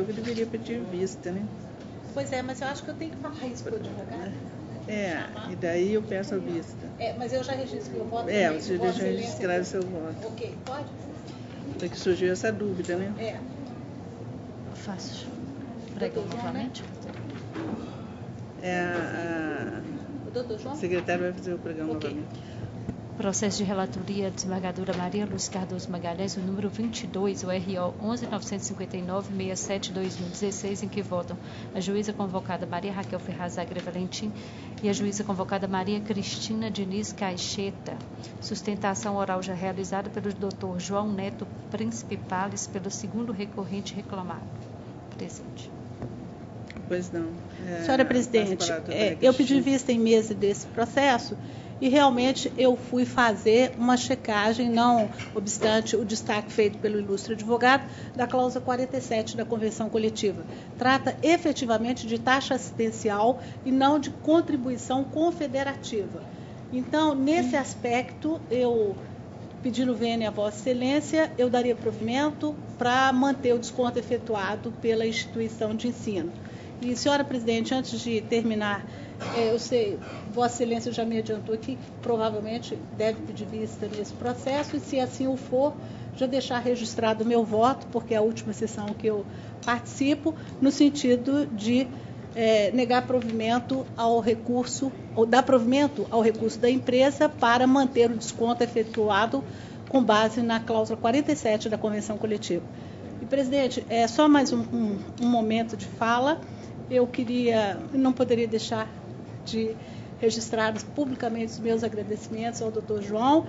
Eu deveria pedir vista, né? Pois é, mas eu acho que eu tenho que falar isso para o advogado. E daí eu peço a vista. Mas eu já registrei o voto. Você deixa registrar o seu voto. Ok, pode? Porque surgiu essa dúvida, né? Faço. Pregão novamente. O doutor João? O secretário vai fazer o pregão novamente. Processo de relatoria, desembargadora Maria Luz Cardoso Magalhães, o número 22, o RO 11.959.67/2016, em que votam a juíza convocada Maria Raquel Ferraz Agre Valentim e a juíza convocada Maria Cristina Diniz Caixeta. Sustentação oral já realizada pelo Dr. João Neto Príncipe Pales, pelo segundo recorrente reclamado. Presente. Pois não. Senhora presidente, eu pedi vista em mesa desse processo e realmente eu fui fazer uma checagem, não obstante o destaque feito pelo ilustre advogado, da cláusula 47 da Convenção Coletiva. Trata efetivamente de taxa assistencial e não de contribuição confederativa. Então, nesse aspecto, eu, pedindo vênia a Vossa Excelência, eu daria provimento para manter o desconto efetuado pela instituição de ensino. E, senhora presidente, antes de terminar, eu sei, Vossa Excelência já me adiantou que provavelmente deve pedir vista nesse processo, e se assim o for, já deixar registrado o meu voto, porque é a última sessão que eu participo, no sentido de negar provimento ao recurso, ou dar provimento ao recurso da empresa para manter o desconto efetuado com base na cláusula 47 da Convenção Coletiva. E, presidente, só mais um momento de fala. Eu não poderia deixar de registrar publicamente os meus agradecimentos ao doutor João,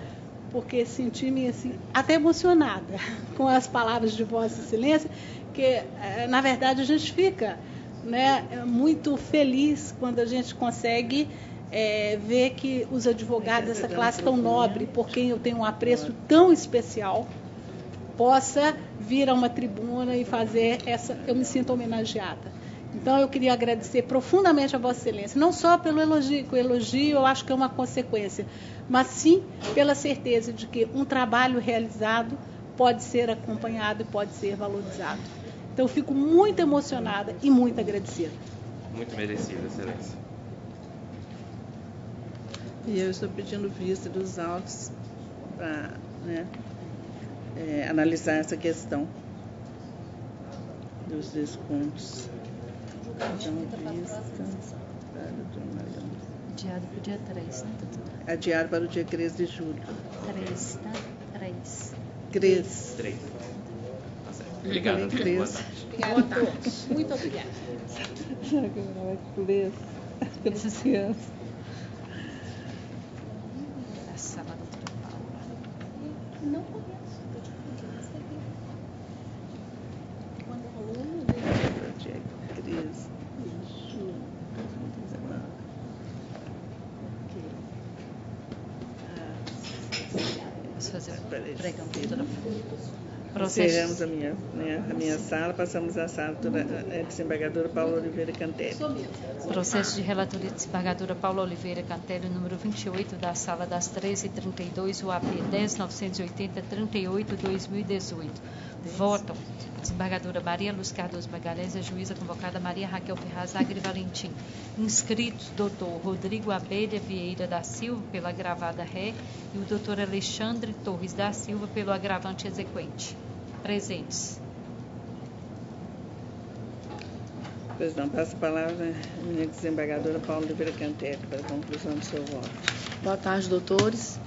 porque senti-me assim, até emocionada com as palavras de Vossa Excelência, que, na verdade, a gente fica, né, muito feliz quando a gente consegue ver que os advogados dessa classe tão nobre, por quem eu tenho um apreço tão especial, possa vir a uma tribuna e fazer eu me sinto homenageada. Então, eu queria agradecer profundamente a Vossa Excelência, não só pelo elogio, que o elogio eu acho que é uma consequência, mas sim pela certeza de que um trabalho realizado pode ser acompanhado e pode ser valorizado. Então, eu fico muito emocionada e muito agradecida. Muito merecido, Excelência. E eu estou pedindo vista dos autos para analisar essa questão dos descontos. Adiado para o dia 3, né, doutora? Adiado para o dia 13 de julho. 3, né? 3. 3. Tá certo. Obrigado. Boa tarde. Obrigada a todos. Muito obrigada. Pelas crianças. A sala da doutora Paula. Não conheço. Quando aluno, Dia 13 de julho de 2019. Vamos fazer o pregão, doutora. Encerramos a minha sala, passamos à sala da desembargadora Paula Oliveira Cantelli. Processo de relatoria de desembargadora Paula Oliveira Cantelli, número 28, da sala das 13h32, UAP 10.980-38/2018. Votam desembargadora Maria Luz Cardoso Magalhães, a juíza convocada Maria Raquel Ferraz Agre Valentim. Inscritos, doutor Rodrigo Abelha Vieira da Silva, pela agravada ré, e o doutor Alexandre Torres da Silva, pelo agravante exequente. Presentes. Pois não, passo a palavra à minha desembargadora Paula Oliveira Cantelli para a conclusão do seu voto. Boa tarde, doutores.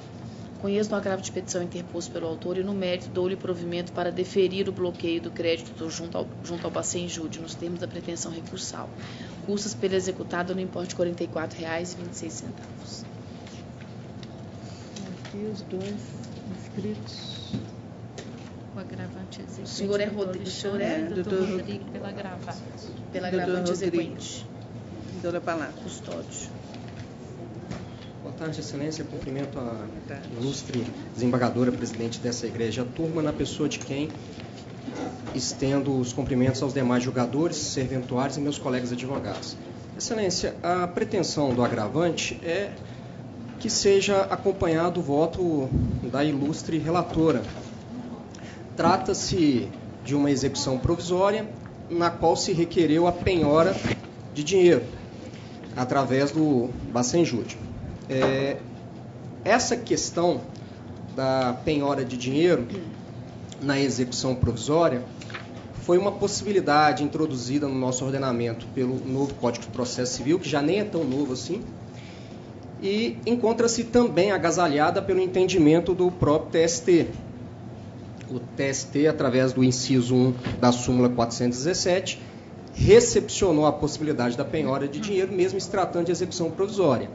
Conheço o agravo de petição interposto pelo autor e, no mérito, dou-lhe provimento para deferir o bloqueio do crédito junto ao Bacen Júdi, nos termos da pretensão recursal. Custas pelo executado no importe de R$ 44,26. Aqui os dois inscritos. O agravante exequente. O senhor é Rodrigo. O senhor é doutor Rodrigo pela agravante. Pela agravante exequente. Dou-lhe a palavra. Custódio. Boa tarde, Excelência. Cumprimento a ilustre desembargadora, presidente dessa igreja, a turma, na pessoa de quem estendo os cumprimentos aos demais julgadores, serventuários e meus colegas advogados. Excelência, a pretensão do agravante é que seja acompanhado o voto da ilustre relatora. Trata-se de uma execução provisória na qual se requereu a penhora de dinheiro, através do Bacen Júri. Essa questão da penhora de dinheiro na execução provisória foi uma possibilidade introduzida no nosso ordenamento pelo novo Código de Processo Civil, que já nem é tão novo assim, e encontra-se também agasalhada pelo entendimento do próprio TST. O TST, através do inciso 1 da súmula 417, recepcionou a possibilidade da penhora de dinheiro, mesmo se tratando de execução provisória.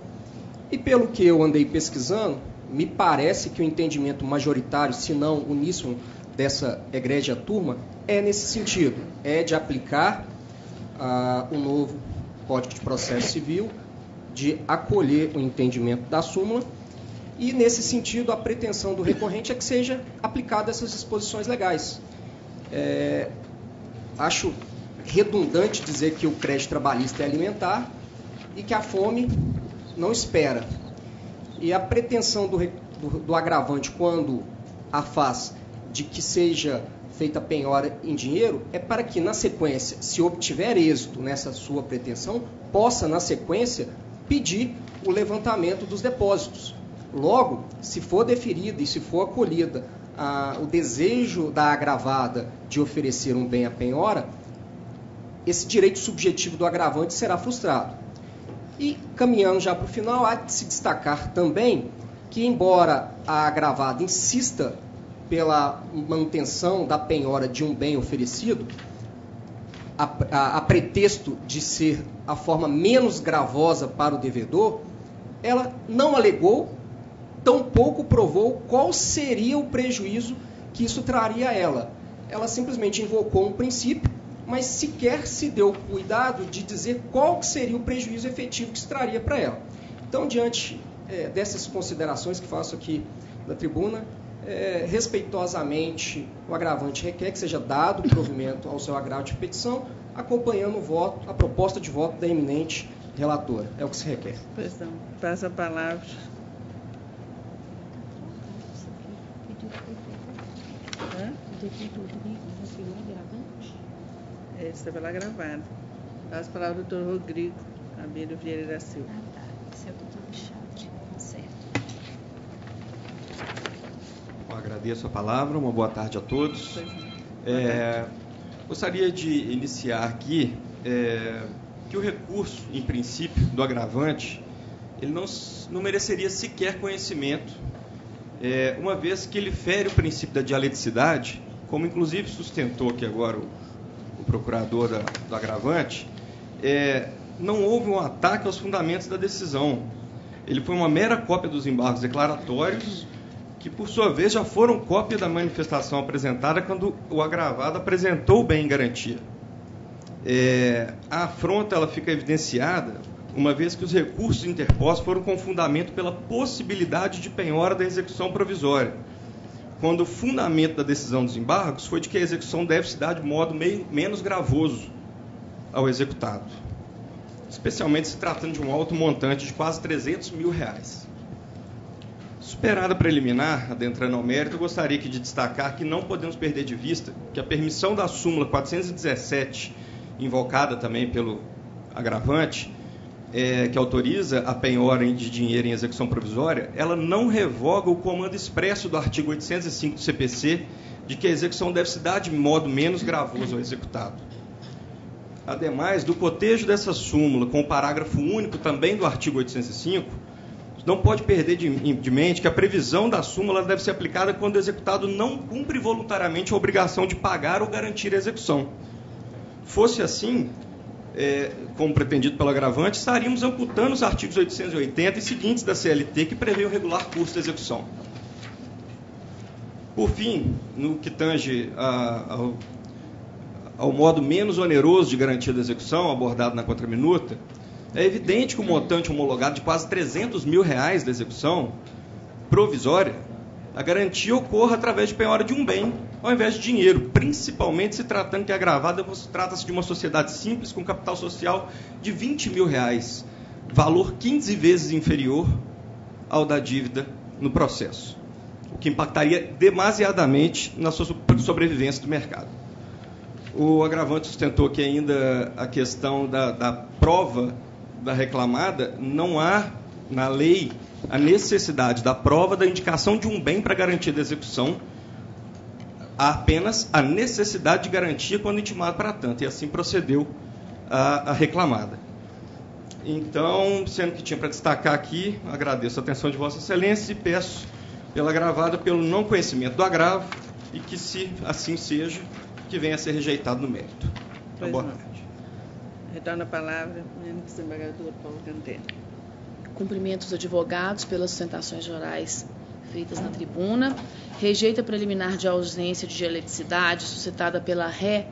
E pelo que eu andei pesquisando, me parece que o entendimento majoritário, se não uníssono, dessa egrégia turma, é nesse sentido, é de aplicar o novo Código de Processo Civil, de acolher o entendimento da súmula, e nesse sentido a pretensão do recorrente é que seja aplicada essas disposições legais. Acho redundante dizer que o crédito trabalhista é alimentar e que a fome não espera. E a pretensão do agravante, quando a faz de que seja feita a penhora em dinheiro, é para que, na sequência, se obtiver êxito nessa sua pretensão, possa, na sequência, pedir o levantamento dos depósitos. Logo, se for deferida e se for acolhida o desejo da agravada de oferecer um bem à penhora, esse direito subjetivo do agravante será frustrado. E, caminhando já para o final, há de se destacar também que, embora a agravada insista pela manutenção da penhora de um bem oferecido, a pretexto de ser a forma menos gravosa para o devedor, ela não alegou, tampouco provou qual seria o prejuízo que isso traria a ela. Ela simplesmente invocou um princípio, mas sequer se deu cuidado de dizer qual seria o prejuízo efetivo que isso traria para ela. Então, diante dessas considerações que faço aqui na tribuna, respeitosamente, o agravante requer que seja dado provimento ao seu agravo de petição, acompanhando o voto, a proposta de voto da eminente relatora. É o que se requer. Pois não. Passa a palavra. Está pela gravada. Passa a palavra ao doutor Rodrigo Abelho Vieira da Silva. Esse é o doutor Alexandre, certo. Agradeço a palavra, uma boa tarde a todos. Gostaria de iniciar aqui que o recurso, em princípio, do agravante, ele não mereceria sequer conhecimento, uma vez que ele fere o princípio da dialeticidade, como inclusive sustentou aqui agora o procurador do agravante, não houve um ataque aos fundamentos da decisão. Ele foi uma mera cópia dos embargos declaratórios, que, por sua vez, já foram cópia da manifestação apresentada quando o agravado apresentou o bem em garantia. A afronta ela fica evidenciada, uma vez que os recursos interpostos foram com fundamento pela possibilidade de penhora da execução provisória, quando o fundamento da decisão dos embargos foi de que a execução deve se dar de modo menos gravoso ao executado, especialmente se tratando de um alto montante de quase R$300 mil. Superada a preliminar, adentrando ao mérito, eu gostaria aqui de destacar que não podemos perder de vista que a permissão da súmula 417, invocada também pelo agravante, que autoriza a penhora de dinheiro em execução provisória, ela não revoga o comando expresso do artigo 805 do CPC de que a execução deve se dar de modo menos gravoso ao executado. Ademais, do cotejo dessa súmula, com o parágrafo único também do artigo 805, não pode perder de mente que a previsão da súmula deve ser aplicada quando o executado não cumpre voluntariamente a obrigação de pagar ou garantir a execução. Fosse assim, como pretendido pelo agravante, estaríamos amputando os artigos 880 e seguintes da CLT, que prevê o regular curso da execução. Por fim, no que tange ao modo menos oneroso de garantia da execução, abordado na contraminuta, é evidente que o montante homologado de quase R$300 mil da execução provisória, a garantia ocorra através de penhora de um bem, ao invés de dinheiro, principalmente se tratando que a agravada trata-se de uma sociedade simples com capital social de R$20 mil, valor 15 vezes inferior ao da dívida no processo, o que impactaria demasiadamente na sua sobrevivência do mercado. O agravante sustentou que ainda a questão da prova da reclamada, não há na lei a necessidade da prova da indicação de um bem para garantia da execução, há apenas a necessidade de garantia quando intimado para tanto, e assim procedeu a reclamada. Então, sendo que tinha para destacar aqui, agradeço a atenção de Vossa Excelência e peço pela agravada pelo não conhecimento do agravo e que, se assim seja, que venha a ser rejeitado no mérito. Boa tarde. Retorno a palavra, desembargador Paulo Cantelli. Cumprimento os advogados pelas sustentações orais feitas na tribuna. Rejeita preliminar de ausência de eletricidade suscitada pela ré,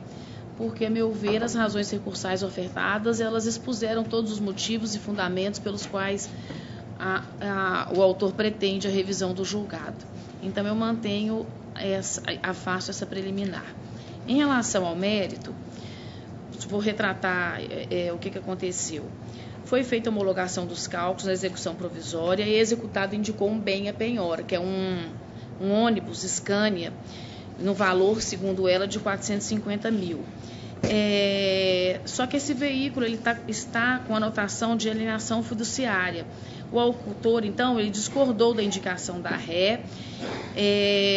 porque, a meu ver, as razões recursais ofertadas, elas expuseram todos os motivos e fundamentos pelos quais o autor pretende a revisão do julgado. Então, eu mantenho, afasto essa preliminar. Em relação ao mérito, vou retratar o que aconteceu. Foi feita a homologação dos cálculos na execução provisória e executado indicou um bem a penhora, que é um ônibus Scania, no valor, segundo ela, de 450 mil. Só que esse veículo ele está com anotação de alienação fiduciária. O autor, então, ele discordou da indicação da ré,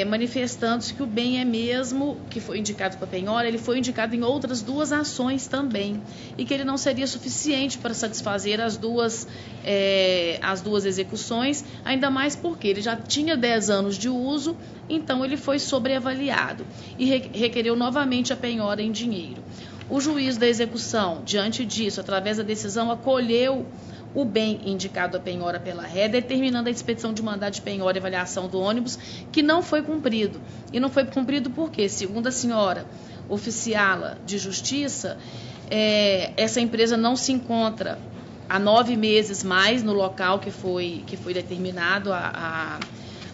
manifestando-se que o bem é mesmo, que foi indicado para a penhora, ele foi indicado em outras duas ações também, e que ele não seria suficiente para satisfazer as duas execuções, ainda mais porque ele já tinha 10 anos de uso, então ele foi sobreavaliado e requereu novamente a penhora em dinheiro. O juiz da execução, diante disso, através da decisão, acolheu o bem indicado a penhora pela ré, determinando a expedição de mandado de penhora e avaliação do ônibus, que não foi cumprido. E não foi cumprido porque, segundo a senhora oficiala de justiça, essa empresa não se encontra há 9 meses mais no local que foi determinado a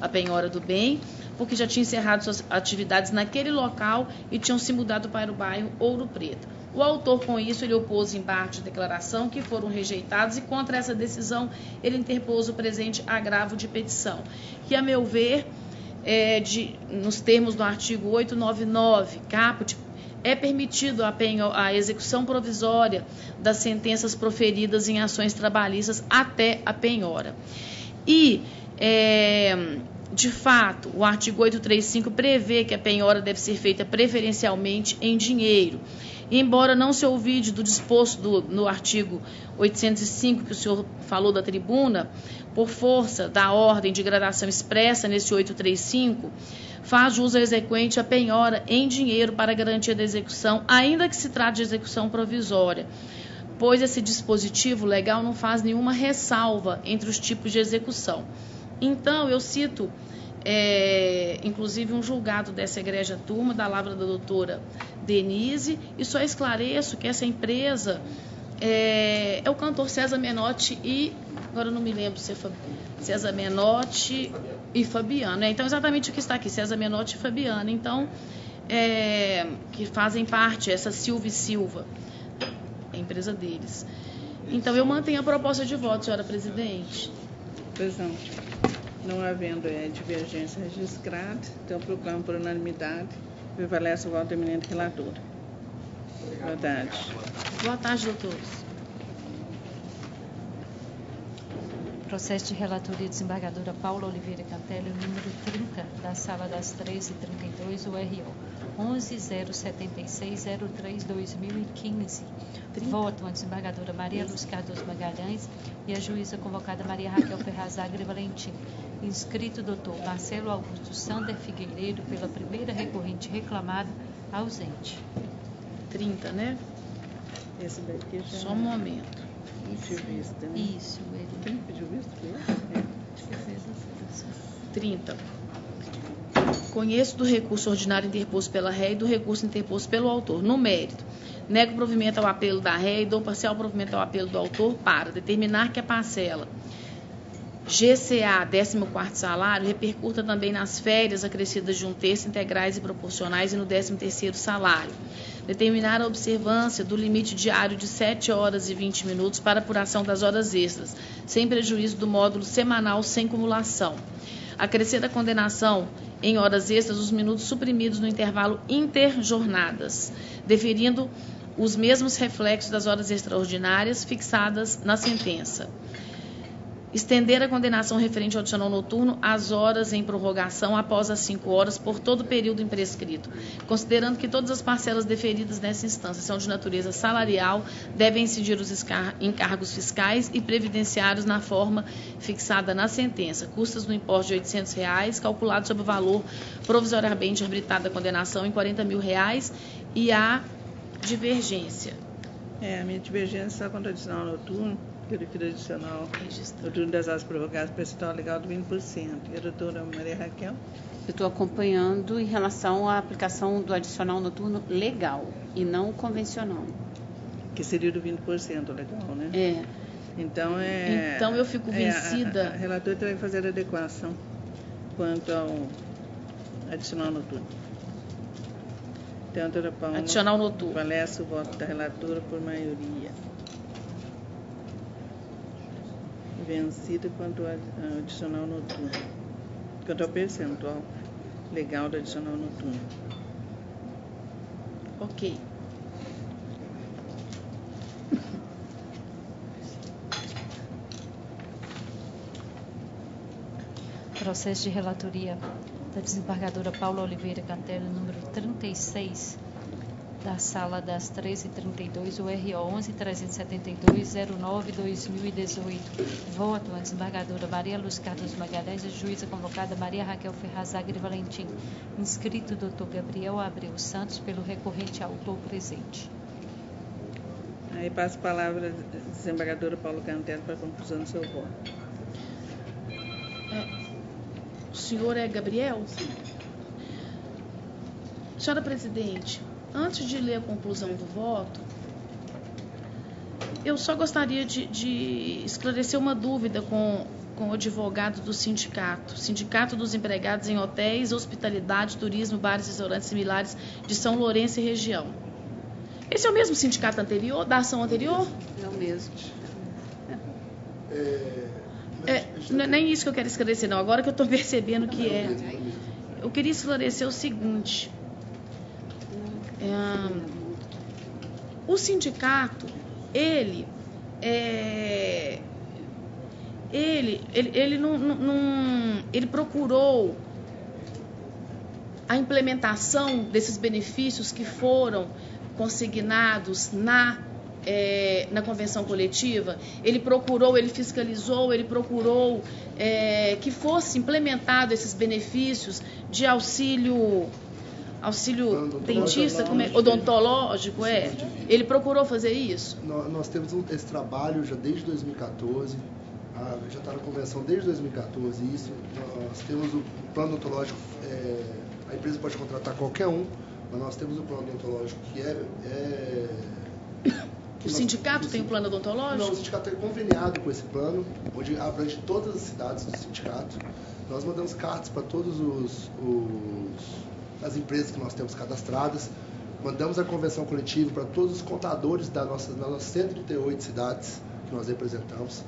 penhora do bem, porque já tinha encerrado suas atividades naquele local e tinham se mudado para o bairro Ouro Preto. O autor, com isso, ele opôs embargos de declaração que foram rejeitados e, contra essa decisão, ele interpôs o presente agravo de petição, que, a meu ver, nos termos do artigo 899, caput, é permitido a execução provisória das sentenças proferidas em ações trabalhistas até a penhora. E, de fato, o artigo 835 prevê que a penhora deve ser feita preferencialmente em dinheiro. E, embora não se ouvide do disposto no artigo 805, que o senhor falou da tribuna, por força da ordem de gradação expressa nesse 835, faz jus ao exequente a penhora em dinheiro para garantia da execução, ainda que se trate de execução provisória, pois esse dispositivo legal não faz nenhuma ressalva entre os tipos de execução. Então, eu cito, inclusive, um julgado dessa egrégia turma, da lavra da doutora Denise, e só esclareço que essa empresa é o cantor César Menotti e, agora eu não me lembro se é César Menotti e Fabiano. Então, exatamente o que está aqui, César Menotti e Fabiano. Então, que fazem parte, essa Silva e Silva, a empresa deles. Então, eu mantenho a proposta de voto, senhora presidente. Presidente, não havendo divergência registrada, então proclamo por unanimidade. Prevalece o voto do eminente relator. Boa tarde. Boa tarde, doutores. Processo de relatoria desembargadora Paula Oliveira Cantelli, número 30, da Sala das 13h32, URO 11.076.03/2015. Votam a desembargadora Maria Luz Cardoso Magalhães e a juíza convocada Maria Raquel Ferraz Agri Valentim. Inscrito doutor Marcelo Augusto Sander Figueiredo, pela primeira recorrente reclamada, ausente. 30, né? Esse daqui já... Só um momento. Pediu vista, né? Isso, ele... Quem pediu vista? 30. Conheço do recurso ordinário interposto pela ré e do recurso interposto pelo autor. No mérito, nego provimento ao apelo da ré e dou parcial provimento ao apelo do autor para determinar que a parcela GCA, 14º salário, repercuta também nas férias acrescidas de 1/3 integrais e proporcionais e no 13º salário. Determinar a observância do limite diário de 7 horas e 20 minutos para apuração das horas extras, sem prejuízo do módulo semanal sem cumulação. Acrescer a condenação em horas extras os minutos suprimidos no intervalo interjornadas, deferindo os mesmos reflexos das horas extraordinárias fixadas na sentença. Estender a condenação referente ao adicional noturno às horas em prorrogação após as 5 horas por todo o período imprescrito, considerando que todas as parcelas deferidas nessa instância são de natureza salarial, devem incidir os encargos fiscais e previdenciários na forma fixada na sentença, custas no importe de R$ 800, calculado sobre o valor provisoriamente arbitado da condenação em R$ 40.000 e a divergência. A minha divergência só contra o adicional noturno, que eu refiro adicional noturno das horas prorrogadas percentual legal do 20%. E a doutora Maria Raquel? Eu estou acompanhando em relação à aplicação do adicional noturno legal e não convencional. Que seria do 20% legal, né? Então, então eu fico vencida. A relatora terá que fazer a adequação quanto ao adicional noturno. Então, a doutora Paula adicional noturno. Prevalece o voto da relatora por maioria. Vencida quanto ao adicional noturno. Quanto ao percentual legal do adicional noturno. Ok. Processo de relatoria da desembargadora Paula Oliveira Cantelli, número 36, da sala das 13h32, o RO 11.372.09.2018. Voto a desembargadora Maria Luz Cardoso Magalhães, a juíza convocada Maria Raquel Ferraz Agri Valentim. Inscrito Dr. Gabriel Abreu Santos, pelo recorrente autor presente. Aí passo a palavra à desembargadora Paula Cantelli para a conclusão do seu voto. O senhor é Gabriel? Sim. Senhora presidente, antes de ler a conclusão do voto, eu só gostaria de esclarecer uma dúvida com o advogado do Sindicato dos Empregados em Hotéis, Hospitalidade, Turismo, Bares e Restaurantes Similares de São Lourenço e região. Esse é o mesmo sindicato anterior, da ação anterior? É o mesmo. Não é nem isso que eu quero esclarecer, não. Agora que eu estou percebendo que é. Eu queria esclarecer o seguinte. O sindicato, ele procurou a implementação desses benefícios que foram consignados na convenção coletiva. Ele procurou, ele fiscalizou, ele procurou que fosse implementado esses benefícios de auxílio dentista, odontológico, Ele procurou fazer isso? Nós temos esse trabalho já desde 2014, já está na convenção desde 2014, isso. Nós temos o plano odontológico, a empresa pode contratar qualquer um, mas nós temos o plano odontológico que O sindicato tem um plano odontológico? Não, o sindicato é conveniado com esse plano, onde abrange todas as cidades do sindicato. Nós mandamos cartas para todas as empresas que nós temos cadastradas, mandamos a convenção coletiva para todos os contadores das nossas 138 cidades que nós representamos.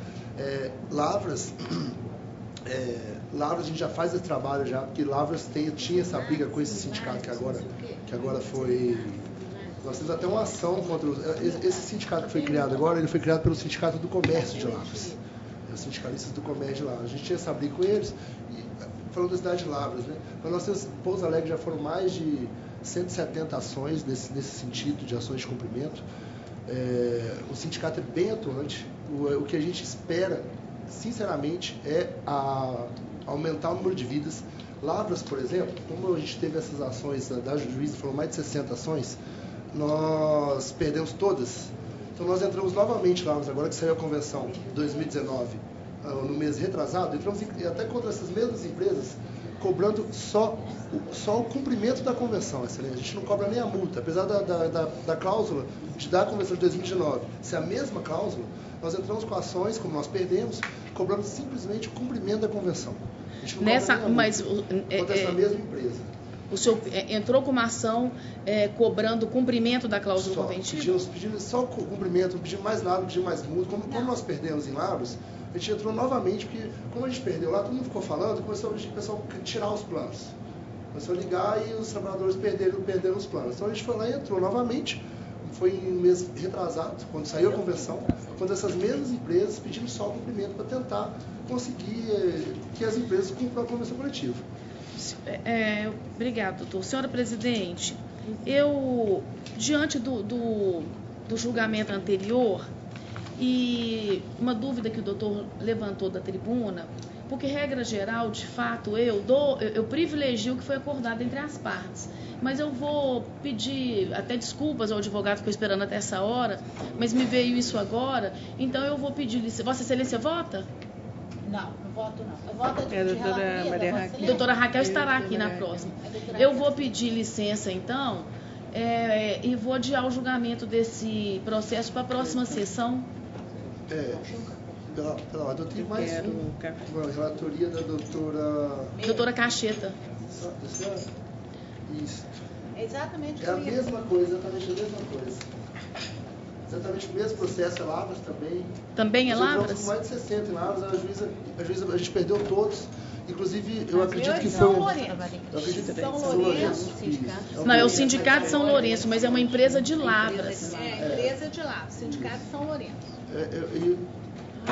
Lavras, a gente já faz esse trabalho já, porque Lavras tinha essa briga com esse sindicato que agora foi... Nós temos até uma ação contra esse sindicato que foi criado agora, ele foi criado pelo Sindicato do Comércio de Lavras. Os sindicalistas do comércio de Lavras. A gente tinha essa briga com eles, falando da cidade de Lavras, né? Mas nós temos, Pouso Alegre já foram mais de 170 ações nesse sentido, de ações de cumprimento. O sindicato é bem atuante. O que a gente espera, sinceramente, é aumentar o número de vidas. Lavras, por exemplo, como a gente teve essas ações da juíza, foram mais de 60 ações, nós perdemos todas. Então nós entramos novamente lá, agora que saiu a convenção 2019, no mês retrasado, entramos até contra essas mesmas empresas, cobrando só o cumprimento da convenção, excelência. A gente não cobra nem a multa, apesar da cláusula da convenção de 2019 ser a mesma cláusula, nós entramos com ações, como nós perdemos, cobrando simplesmente o cumprimento da convenção. A gente não cobra nem a multa contra essa mesma empresa. O senhor entrou com uma ação cobrando o cumprimento da cláusula conventiva? Pedimos só o cumprimento, não pedimos mais nada, não pedimos mais multa. Como nós perdemos em Lavras, a gente entrou novamente, porque como a gente perdeu lá, todo mundo ficou falando, começou o pessoal a tirar os planos. Começou a ligar e os trabalhadores perderam os planos. Então a gente foi lá e entrou novamente, foi em mês retrasado, quando saiu a convenção, quando essas mesmas empresas pediram só o cumprimento para tentar conseguir que as empresas cumpram a convenção coletiva. Obrigada, doutor. Senhora presidente, eu, diante do julgamento anterior, e uma dúvida que o doutor levantou da tribuna, porque, regra geral, de fato, eu privilegio o que foi acordado entre as partes. Mas eu vou pedir até desculpas ao advogado que ficou esperando até essa hora, mas me veio isso agora, então eu vou pedir licença. Vossa Excelência vota? Não voto não. Eu voto a doutora Maria Raquel. Doutora Raquel estará aqui na próxima. Eu vou pedir licença, então, e vou adiar o julgamento desse processo para a próxima sessão. Pela ordem, eu tenho mais uma relatoria da doutora Cacheta. Isso. É exatamente a mesma coisa, exatamente a mesma coisa. Exatamente o mesmo processo, é Lavras também. Também é Lavras? Com mais de 60 em Lavras, a juíza, a gente perdeu todos. Inclusive, eu acredito que foi Eu acredito que São Lourenço. Não, é o Sindicato São Lourenço, mas é uma empresa de Lavras. Empresa de Lavras, Sindicato São Lourenço.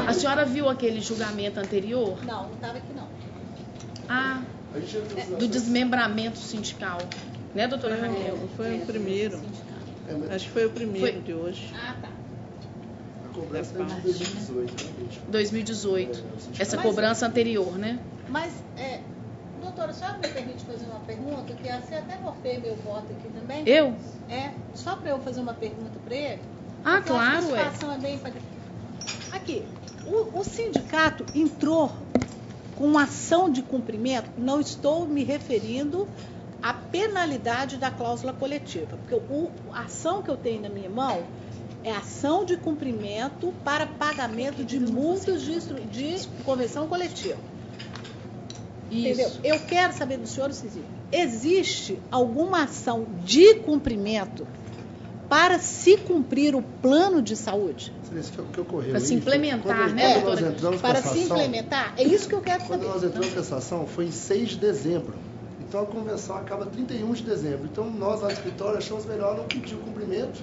A senhora viu aquele julgamento anterior? Não estava aqui não. Do desmembramento sindical. Né, doutora Raquel? Foi o primeiro. Acho que foi o primeiro de hoje. Tá. A cobrança é de 2018. 2018. Essa cobrança anterior, né? Mas, doutora, a senhora me permite fazer uma pergunta? Que você até norteia meu voto aqui também. Eu? Só para eu fazer uma pergunta para ele. Claro, Aqui, o sindicato entrou com uma ação de cumprimento, não estou me referindo à penalidade da cláusula coletiva, porque a ação que eu tenho na minha mão é ação de cumprimento para pagamento de multas de convenção coletiva. Isso. Entendeu? Eu quero saber do senhor se existe alguma ação de cumprimento para se cumprir o plano de saúde? Que ocorreu para se implementar, né, doutora? Para se implementar, é isso que eu quero saber. Quando nós entramos com essa ação, foi em 6 de dezembro. Então a convenção acaba 31 de dezembro. Então nós lá no escritório achamos melhor não pedir o cumprimento,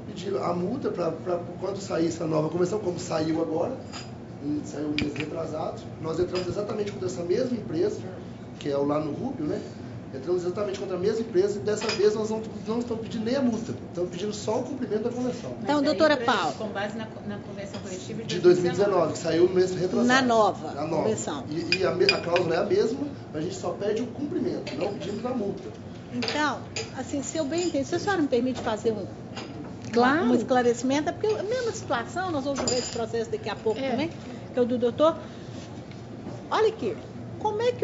pedir a multa para quando sair essa nova convenção, como saiu agora, saiu um mês retrasado. Nós entramos exatamente com essa mesma empresa, que é o lá no Rubio, né? Entramos exatamente contra a mesma empresa e dessa vez nós não estamos pedindo nem a multa, estamos pedindo só o cumprimento da convenção. Então, doutora Paula. Com base na convenção coletiva de 2019, que saiu no mês retrasado. Na nova convenção. E a cláusula é a mesma, a gente só pede o cumprimento, não pedimos a multa. Então, assim, se eu bem entendo, se a senhora me permite fazer claro, um esclarecimento, é porque a mesma situação, nós vamos ver esse processo daqui a pouco também, que é o do doutor. Olha aqui, como é que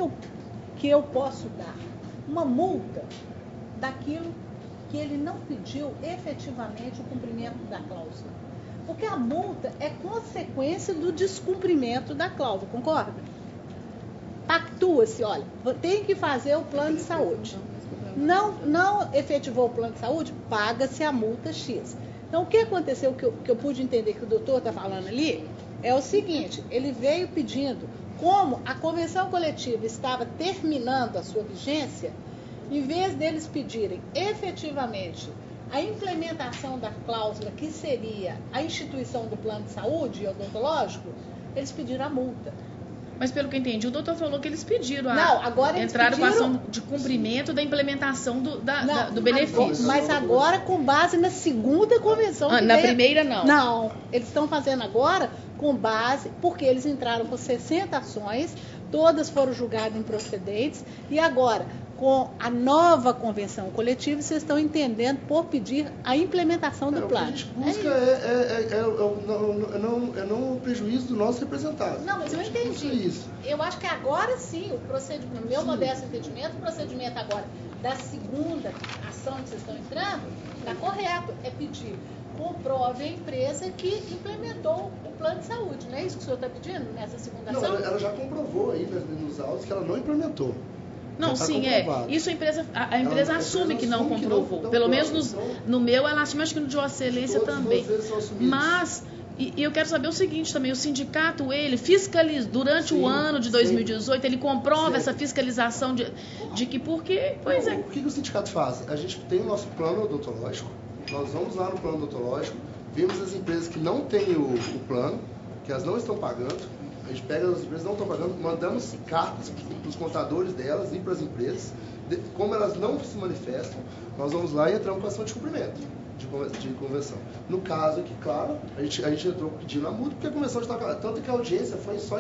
eu posso dar uma multa daquilo que ele não pediu efetivamente o cumprimento da cláusula? Porque a multa é consequência do descumprimento da cláusula, concorda? Pactua-se, olha, tem que fazer o plano de saúde. Não efetivou o plano de saúde, paga-se a multa X. Então, o que aconteceu, que eu pude entender que o doutor está falando ali, é o seguinte, ele veio pedindo, como a convenção coletiva estava terminando a sua vigência, em vez deles pedirem efetivamente a implementação da cláusula, que seria a instituição do plano de saúde e odontológico, eles pediram a multa. Mas pelo que eu entendi, o doutor falou que eles pediram entraram com a ação de cumprimento da implementação do benefício. Mas agora com base na segunda convenção. Na primeira não. Não, eles estão fazendo agora com base, porque eles entraram com 60 ações, todas foram julgadas improcedentes, e agora, com a nova convenção coletiva, vocês estão entendendo por pedir a implementação do plano. O que a gente busca é não o prejuízo do nosso representado. Não, mas eu entendi. Isso. Eu acho que agora sim, o procedimento, no meu modesto entendimento, o procedimento agora da segunda ação que vocês estão entrando, está correto. É pedir, comprove a empresa que implementou o plano de saúde. Não é isso que o senhor está pedindo nessa segunda ação? Não, ela já comprovou aí nos autos que ela não implementou. Não, tá sim, isso a empresa assume que não comprovou. não Pelo menos então, no meu, ela assume, acho que no de Vossa Excelência também. Mas, e eu quero saber o seguinte também, o sindicato, ele fiscaliza, durante o ano de 2018, ele comprova essa fiscalização de que, porque, pois é. O que o sindicato faz? A gente tem o nosso plano odontológico, nós vamos lá no plano odontológico, vemos as empresas que não têm o plano, que elas não estão pagando, a gente pega as empresas que não estão pagando, mandamos cartas para os contadores delas e para as empresas, como elas não se manifestam, nós vamos lá e entramos com ação de cumprimento de convenção. No caso aqui, claro, a gente entrou pedindo a multa, porque a convenção já estava... Tanto que a audiência foi só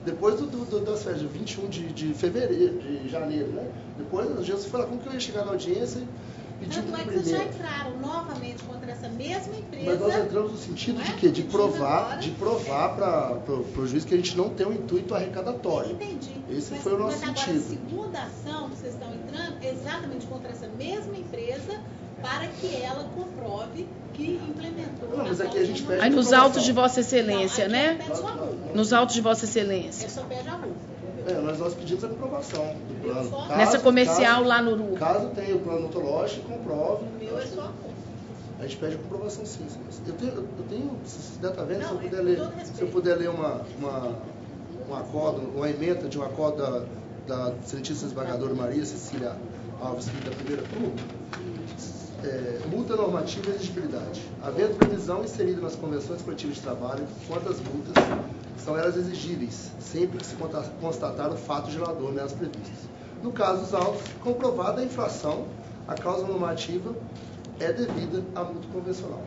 depois das férias, 21 de fevereiro, de janeiro, né? Depois a audiência foi lá, como que eu ia chegar na audiência e pedir Tanto é que vocês já entraram novamente contra essa mesma empresa. Mas nós entramos no sentido de quê? De provar para o juiz que a gente não tem um intuito arrecadatório. Entendi. Esse foi o nosso agora, sentido. a segunda ação que vocês estão entrando é exatamente contra essa mesma empresa, para que ela comprove que implementou. Não, mas aqui a gente pede aí nos autos de Vossa Excelência, não, né? Nos autos de Vossa Excelência. É só pede a multa. Nós pedimos a comprovação do plano. Nessa comercial lá no RU. Caso tenha o plano odontológico, comprove. O meu é só a multa. A gente pede a comprovação, sim. Eu tenho, se der, tá vendo? Não, se eu puder ler um acordo, uma emenda de um acordo da Excelentíssima Desembargadora Maria Cecília Alves, da primeira turma, multa normativa e exigibilidade. Havendo previsão inserida nas convenções coletivas de trabalho, quantas multas são elas exigíveis, sempre que se constatar o fato gerador nelas previstas. No caso dos autos, comprovada a infração, a causa normativa é devida à multa convencional.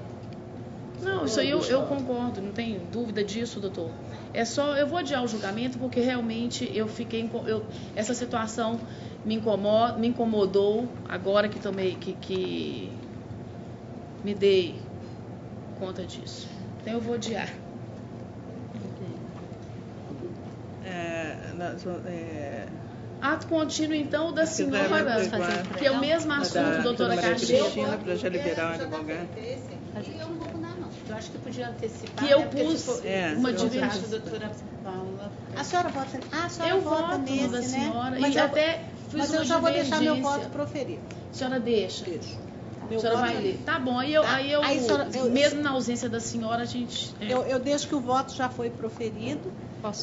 Não, isso aí eu concordo, não tem dúvida disso, doutor. É só, eu vou adiar o julgamento porque realmente eu fiquei, essa situação me incomodou agora que tomei, que me dei conta disso. Então eu vou adiar. Ato contínuo, então, da senhora, que é o mesmo assunto, doutora Cristina, para já liberar o advogado. Eu não vou mudar, não. Eu acho que podia antecipar. Que eu pus uma divergência. Doutora Paula. A senhora vota, eu voto nesse, da senhora, né? e até fiz mas uma eu já vou deixar meu divergência. voto proferido. A senhora deixa? Deixa. A senhora vai ler. Tá bom, aí mesmo na ausência da senhora, a gente... Eu deixo que o voto já foi proferido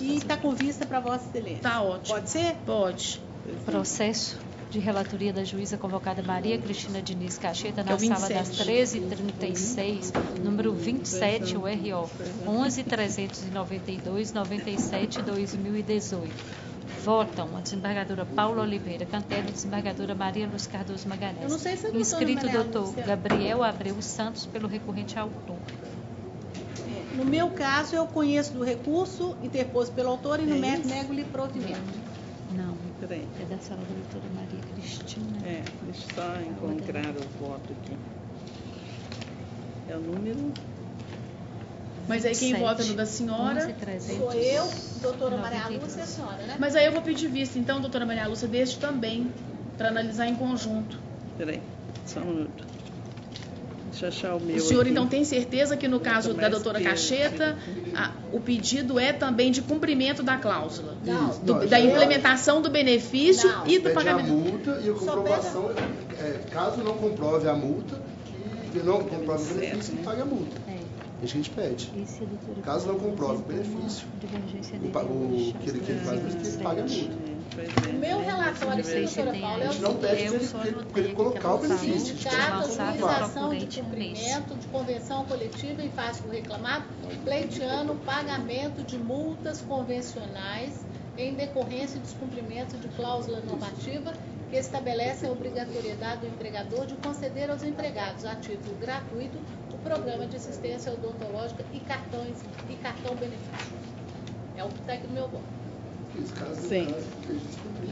e está com vista para Vossa Excelência. Tá ótimo. Pode ser? Pode. Processo de relatoria da juíza convocada Maria Cristina Diniz Cacheta na É o 27. sala das 13h36, número 27, URO 11.392/97/2018. Votam a desembargadora Paula Oliveira Cantelli e a desembargadora Maria Luz Cardoso Magalhães. Eu não sei se é inscrito Maria doutor Lúcia. Gabriel Abreu Santos pelo recorrente autor. No meu caso, eu conheço do recurso interposto pelo autor e no mérito nego-lhe provimento. Não, Peraí. é da sala da doutora Maria Cristina. Deixa eu só encontrar o voto aqui. É o número... Mas aí quem vota no da senhora... 11.300. Sou eu, doutora Maria Lúcia e a senhora, né? Mas aí eu vou pedir vista, então, doutora Maria Lúcia, deste também, para analisar em conjunto. Peraí, só um minuto. Deixa eu achar o meu O senhor, aqui. então, tem certeza que no caso da doutora Cacheta, o pedido é também de cumprimento da cláusula? Da implementação do benefício e do pede pagamento. a multa e a comprovação, caso não comprove a multa, que não comprove o benefício, que pague a multa. É isso que a gente pede. Caso não comprove o benefício, que ele faz, que ele pague a multa. O meu relatório, doutora Paula, é A o gente não pede para ele colocar o benefício. sindicato, autorização de cumprimento de convenção coletiva em face do reclamado, pleiteando o pagamento de multas convencionais em decorrência de descumprimento de cláusula normativa que estabelece a obrigatoriedade do empregador de conceder aos empregados a título gratuito o programa de assistência odontológica e cartão benefício. É o que está aqui no meu voto. Sim.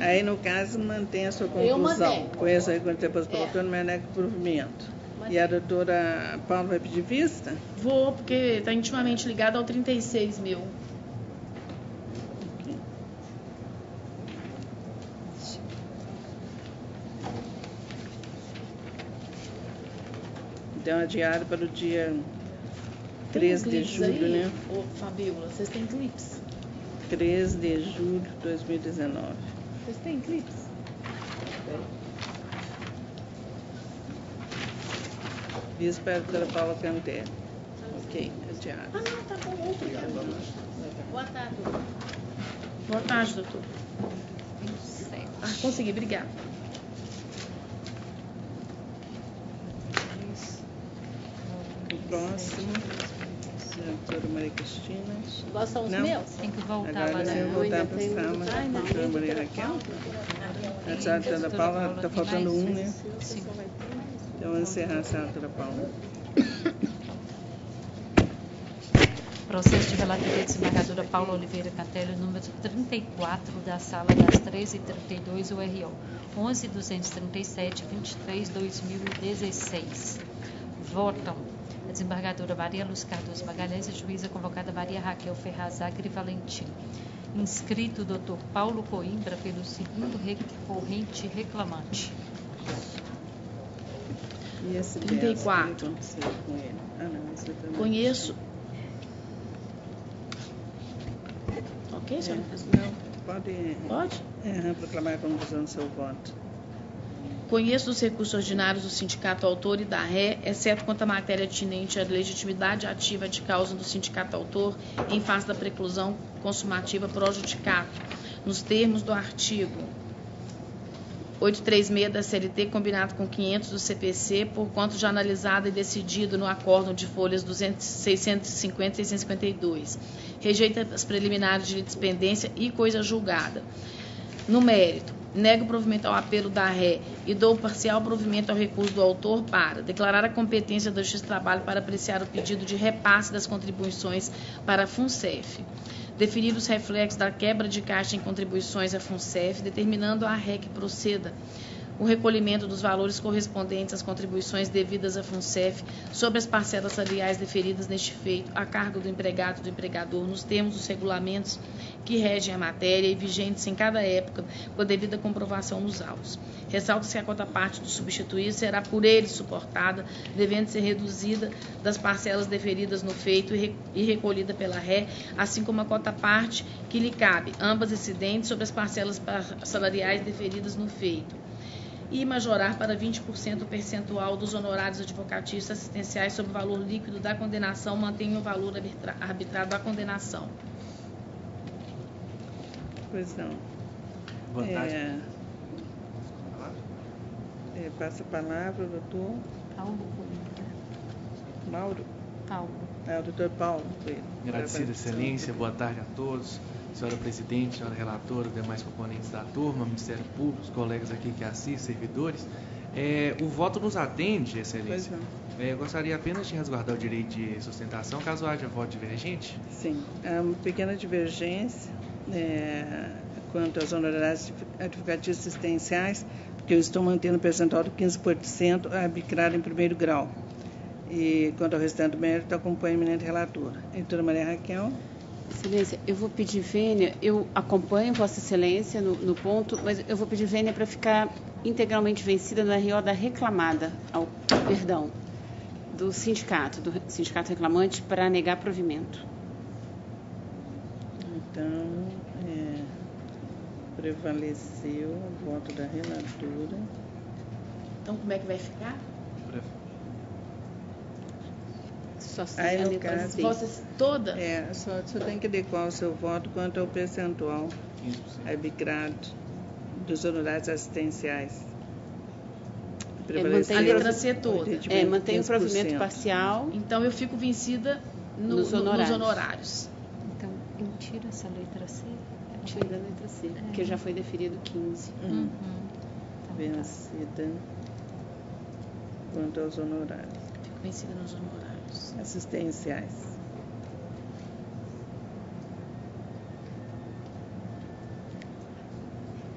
Aí, no caso, mantém a sua Eu conclusão. mantenho. Conheço aí quando depois pelo autor, mas nega o provimento. E a doutora Paula vai pedir vista? Vou, porque está intimamente ligado ao 36 mil. Então, adiado para o dia 13 de julho, né? Ô, Fabíola, vocês têm clipes? 13 de julho de 2019. Vocês têm clipes? Vice-vereadora Paula Cantelli. Ok, adiado. Ah, não, tá bom. Obrigado. Boa tarde, doutor. Boa tarde, doutor. 27. Consegui, obrigada. O próximo, doutora Maria Cristina. Agora são os Não. meus? Tem que voltar Agora lá você na... vai voltar para a sala. Doutora Maria Raquel. A senhora doutora Paula, está faltando um, né? Sim. Então, vamos encerrar a senhora doutora Paula. Processo de relatoria de desembargadora Paula Oliveira Cantelli, número 34, da sala das 13h32, URO 11.237.23/2016. Votam a desembargadora Maria Luz Cardoso Magalhães, a juíza convocada Maria Raquel Ferraz Agri Valentim. Inscrito o Dr. Paulo Coimbra pelo segundo recorrente reclamante. E esse 34. com ele? Ah, não, esse também. Conheço. Ok, senhora? Não, pode Pode? proclamar a conclusão do seu voto. Conheço os recursos ordinários do sindicato autor e da ré, exceto quanto à matéria atinente à legitimidade ativa de causa do sindicato autor em face da preclusão consumativa pró judicato, nos termos do artigo 836 da CLT, combinado com 500 do CPC, por quanto já analisado e decidido no acórdão de folhas 650 e 652. Rejeita as preliminares de litispendência e coisa julgada. No mérito, nego o provimento ao apelo da ré e dou parcial provimento ao recurso do autor para declarar a competência da Justiça do Trabalho para apreciar o pedido de repasse das contribuições para a FUNCEF. Definir os reflexos da quebra de caixa em contribuições à FUNCEF, determinando a ré que proceda o recolhimento dos valores correspondentes às contribuições devidas à FUNCEF sobre as parcelas salariais deferidas neste feito a cargo do empregado e do empregador nos termos dos regulamentos que regem a matéria e vigentes em cada época com a devida comprovação nos autos. Ressalta-se que a cota parte do substituído será por ele suportada, devendo ser reduzida das parcelas deferidas no feito e recolhida pela ré, assim como a cota parte que lhe cabe, ambas incidentes sobre as parcelas salariais deferidas no feito. E majorar para 20% o percentual dos honorários advocatícios assistenciais sobre o valor líquido da condenação, mantém o valor arbitrado da condenação. Pois não. Boa tarde. Passa a palavra, doutor Paulo Coimbra. Mauro. Paulo. É o doutor Paulo Coimbra. Agradecida excelência, boa tarde a todos. Senhora presidente, senhora relatora, demais componentes da turma, Ministério Público, os colegas aqui que assistem, servidores. O voto nos atende, excelência. Eu gostaria apenas de resguardar o direito de sustentação, caso haja voto divergente. Sim, há uma pequena divergência quanto aos honorários advocatícios assistenciais, porque eu estou mantendo o percentual de 15% arbitrário em primeiro grau. E quanto ao restante do mérito, acompanho a eminente relatora. Doutora Maria Raquel. Excelência, eu vou pedir vênia, eu acompanho Vossa Excelência no ponto, mas eu vou pedir vênia para ficar integralmente vencida no RO da reclamada, do sindicato reclamante, para negar provimento. Então, prevaleceu o voto da relatora. Então, como é que vai ficar? Aí, no caso, vossas toda? Só tem que adequar o seu voto quanto ao percentual arbitrado dos honorários assistenciais. A letra C toda. Mantém o provimento parcial. Então, eu fico vencida nos honorários. Então, eu tiro essa letra C? Tiro da letra C, porque já foi deferido 15. Vencida quanto aos honorários. Fico vencida nos honorários assistenciais.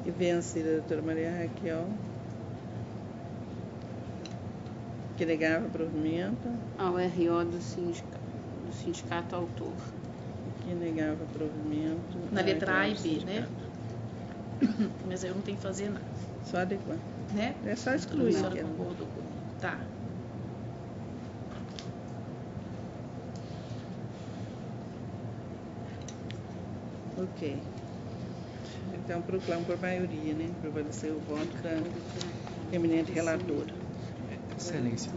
E vencida a doutora Maria Raquel, que negava provimento. Ao RO do sindicato autor. Que negava provimento. Na letra A e B, né? Mas eu não tenho que fazer nada. Só adequar. Né? É só excluir. A senhora concordou comigo. Tá. Ok. Então, proclamo por maioria, né? Prevalecer o voto da eminente relatora. Excelência.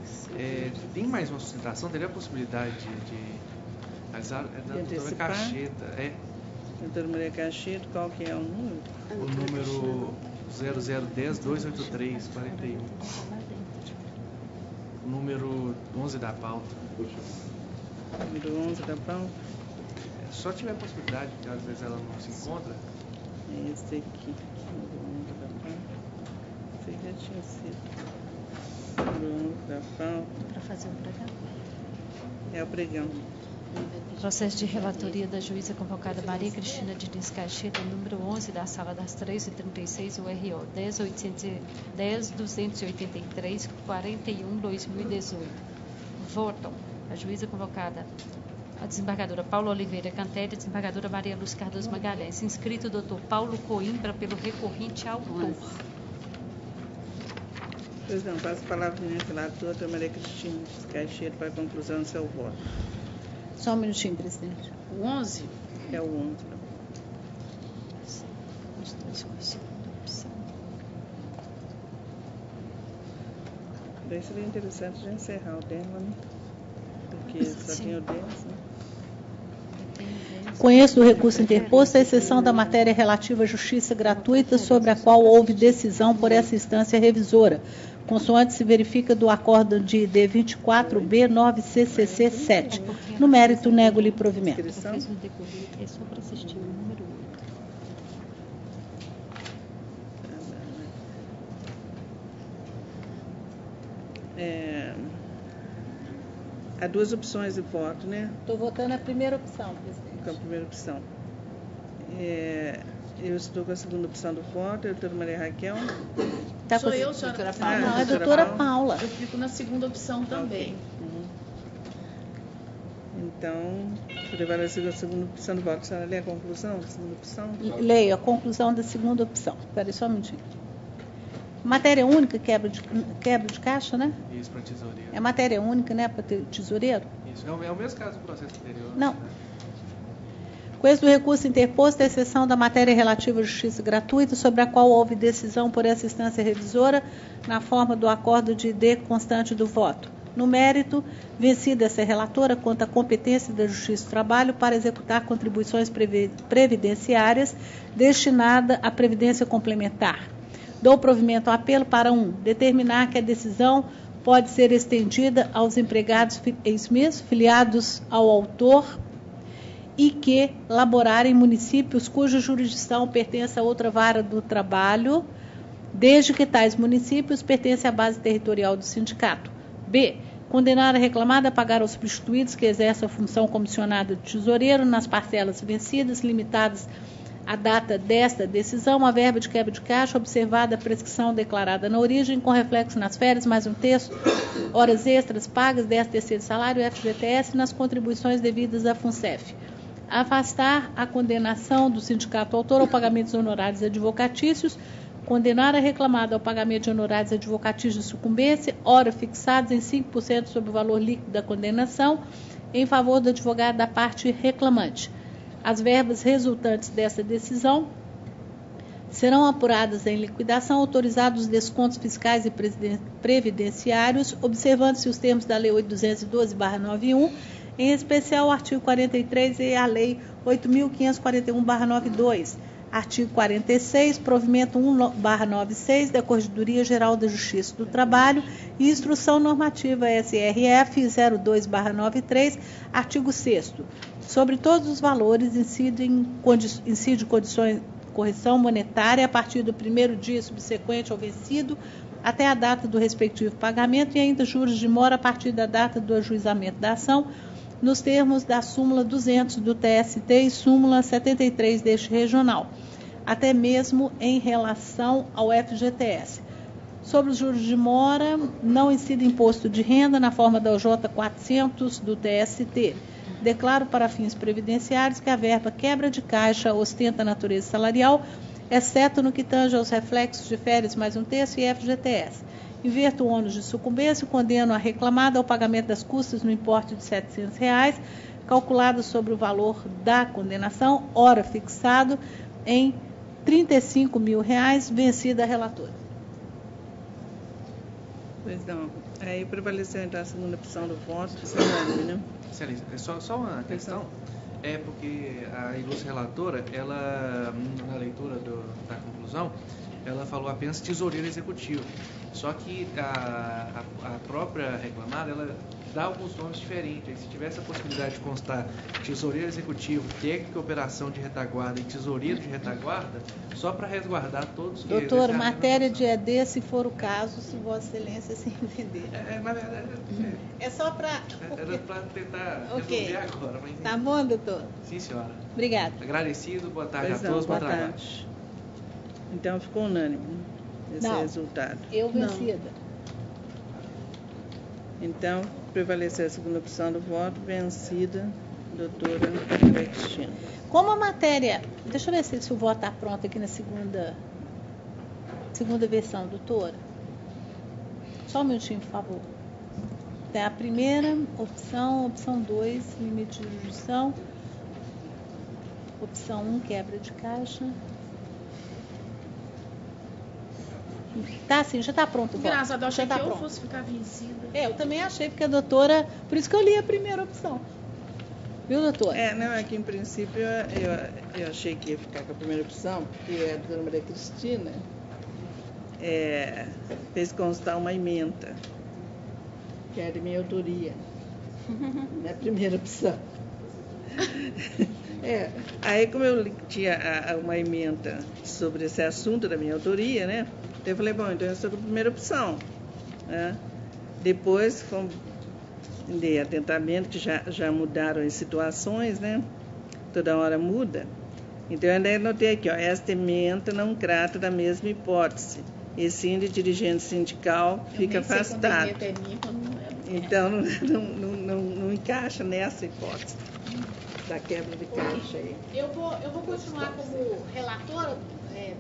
Tem mais uma sustentação? Teria a possibilidade de da doutora Cacheta? Doutora Maria Cacheta, qual que é o número? O número 0010-283-41. O número 11 da pauta. Número 11 da pauta? Só tiver a possibilidade, porque às vezes ela não se encontra. Esse aqui, número 11 da pauta. Esse já tinha sido. Número 11 da pauta. Para fazer o pregão? É o pregão. Processo de relatoria da juíza convocada Maria Cristina Diniz Cacheta, número 11 da Sala das 3h36, URO 10.283-41/2018. Votam a juíza convocada a desembargadora Paula Oliveira Cantelli, desembargadora Maria Luz Cardoso Magalhães, inscrito o doutor Paulo Coimbra pelo recorrente autor. Pois não, passo a palavra à minha relatora, doutora Maria Cristina Diniz Cacheta, para a conclusão do seu voto. Só um minutinho, presidente. O 11? É o 11. Os dois com a segunda opção. Daí seria interessante já encerrar o dela, né? Porque só tem o 10, né? Conheço do recurso interposto a exceção da matéria relativa à justiça gratuita, sobre a qual houve decisão por essa instância revisora, consoante se verifica do acórdão de D24B9CCC7. No mérito, nego-lhe provimento. É só para assistir o número 8. Há duas opções de voto, né? Estou votando a primeira opção, presidente. Com a primeira opção. Eu estou com a segunda opção do voto, a doutora Maria Raquel. Sou eu, senhora Paula. Não, é a doutora Paula. Eu fico na segunda opção também. Então, prevalecer a segunda opção do voto. A senhora lê a conclusão da segunda opção? Leio a conclusão da segunda opção. Espera aí só um minutinho. Matéria única, quebra de caixa, né? Isso, para tesoureiro. É matéria única, né? Para tesoureiro? Isso, é o mesmo caso do processo anterior. Não. Com esse do recurso interposto, a exceção da matéria relativa à justiça gratuita, sobre a qual houve decisão por essa instância revisora, na forma do acordo de D constante do voto. No mérito, vencida essa relatora quanto à competência da Justiça do Trabalho para executar contribuições previdenciárias destinadas à previdência complementar. Dou provimento ao apelo para 1. Determinar que a decisão pode ser estendida aos empregados filiados ao autor e que laborarem em municípios cuja jurisdição pertence a outra vara do trabalho, desde que tais municípios pertencem à base territorial do sindicato. B. Condenar a reclamada a pagar aos substituídos que exercem a função comissionada de tesoureiro nas parcelas vencidas, limitadas à data desta decisão, a verba de quebra de caixa, observada a prescrição declarada na origem, com reflexo nas férias, mais um terço, horas extras pagas, 10º salário, FGTS, nas contribuições devidas à FUNCEF. Afastar a condenação do sindicato autor ao pagamento dos honorários advocatícios, condenar a reclamada ao pagamento de honorários advocatícios de sucumbência, hora fixados em 5% sobre o valor líquido da condenação, em favor do advogado da parte reclamante. As verbas resultantes dessa decisão serão apuradas em liquidação, autorizados os descontos fiscais e previdenciários, observando-se os termos da Lei 8.212/91, em especial o artigo 43 e a Lei 8.541/92. Artigo 46, provimento 1/96 da Corregedoria Geral da Justiça do Trabalho e Instrução Normativa SRF 02/93, artigo 6º. Sobre todos os valores incide correção monetária a partir do primeiro dia subsequente ao vencido até a data do respectivo pagamento e ainda juros de mora a partir da data do ajuizamento da ação, nos termos da súmula 200 do TST e súmula 73 deste regional, até mesmo em relação ao FGTS. Sobre os juros de mora, não incide imposto de renda na forma da OJ 400 do TST. Declaro para fins previdenciários que a verba quebra de caixa ostenta natureza salarial, exceto no que tange aos reflexos de férias mais um terço e FGTS. Inverto o ônus de sucumbência e condeno a reclamada ao pagamento das custas no importe de R$ 700, calculado sobre o valor da condenação, hora fixado em R$35 mil, vencida a relatora. Pois não. Aí prevaleceu então a segunda opção do voto, unânime, né? Excelência, só uma questão. É porque a ilustre relatora, ela, na leitura da conclusão, ela falou apenas tesoureiro executivo. Só que a própria reclamada, ela dá alguns nomes diferentes. Aí, se tivesse a possibilidade de constar tesoureiro executivo, técnico de operação de retaguarda e tesoureiro de retaguarda, só para resguardar todos. Doutor, matéria de ED, se for o caso, se Vossa Excelência se entender. Na verdade, é só para... Era para tentar resolver agora. Mas... Tá bom, doutor? Sim, senhora. Obrigada. Agradecido, boa tarde a todos, bom trabalho. Então ficou unânime esse resultado. Eu vencida. Então, prevaleceu a segunda opção do voto, vencida, doutora Maria Cristina. Como a matéria... Deixa eu ver se o voto está pronto aqui na segunda versão, doutora. Só um minutinho, por favor. Tem a primeira opção 2, limite de jurisdição. Opção 1, quebra de caixa. Tá, sim, já está pronto o voto. Engraçado, eu achei que eu fosse ficar vencida. Eu também achei, porque a doutora... Por isso que eu li a primeira opção. Viu, doutora? Não, é que em princípio eu achei que ia ficar com a primeira opção, porque a doutora Maria Cristina fez constar uma ementa, que é de minha autoria, na primeira opção. Aí como eu tinha uma ementa sobre esse assunto da minha autoria, né? Eu falei, bom, então eu estou com a primeira opção. Né? Depois dei atentamente, que já mudaram as situações, né? Toda hora muda. Então eu ainda anotei aqui, esta ementa não trata da mesma hipótese. E sim de dirigente sindical fica afastado. Então não encaixa nessa hipótese da quebra de caixa aí. Eu vou continuar como relatora,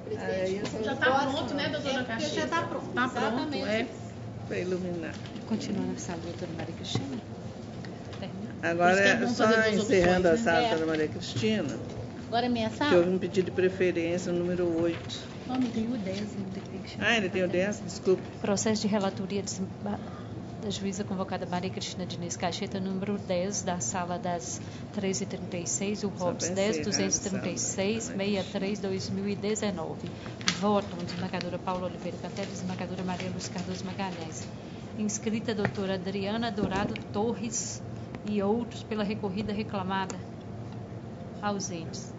presidente. Já está pronto, né, doutora Caxias? Já está pronto. Está pronto, para iluminar. Continua na sala, doutora Maria Cristina. Agora, só encerrando a sala, doutora Maria Cristina. Agora é minha sala? Que houve um pedido de preferência, número 8. Não tem o 10 ainda que tem que chamar. Ainda tem o 10? Desculpa. Processo de relatoria da juíza convocada Maria Cristina Diniz Caixeta, número 10, da sala das 13h36, o ROPS 10.236-63-2019. Votam desembargadora Paula Oliveira Cantelli, desembargadora Maria Luz Cardoso Magalhães. Inscrita a doutora Adriana Dourado Torres e outros pela recorrida reclamada. Ausentes.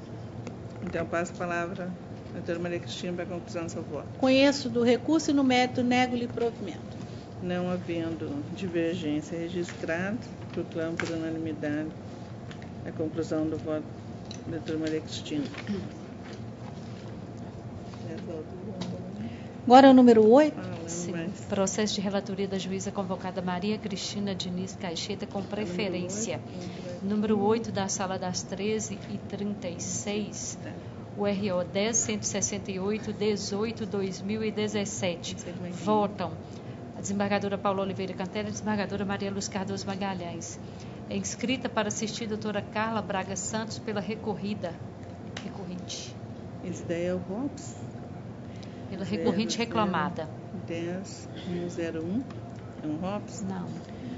Então, passo a palavra à doutora Maria Cristina para a conclusão do seu voto. Conheço do recurso e no mérito nego-lhe provimento. Não havendo divergência registrada, proclamo por unanimidade a conclusão do voto da doutora Maria Cristina. Agora é o número 8. Sim. Processo de relatoria da juíza convocada Maria Cristina Diniz Caixeta com preferência. Número 8 da sala das 13h36. O RO 10.168-18-2017. Votam a desembargadora Paula Oliveira Cantelli e a desembargadora Maria Luz Cardoso Magalhães. É inscrita para assistir a doutora Carla Braga Santos pela recorrida. Recorrente. Esse daí é o ROPS? Pela recorrente reclamada. 10.101. É um ROPS?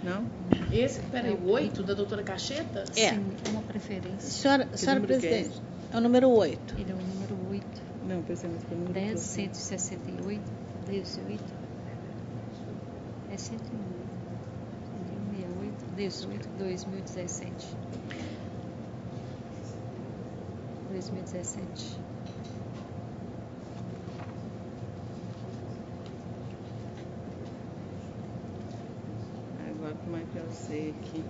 Não? Esse, peraí, o 8 da doutora Caixeta? Sim, uma preferência. Senhora presidente, é o número 8. Ele é o número 8. Não, pensamos que é o número 10.168, 18. É 101. 18, 2017. 2017. Agora, como é que eu sei aqui?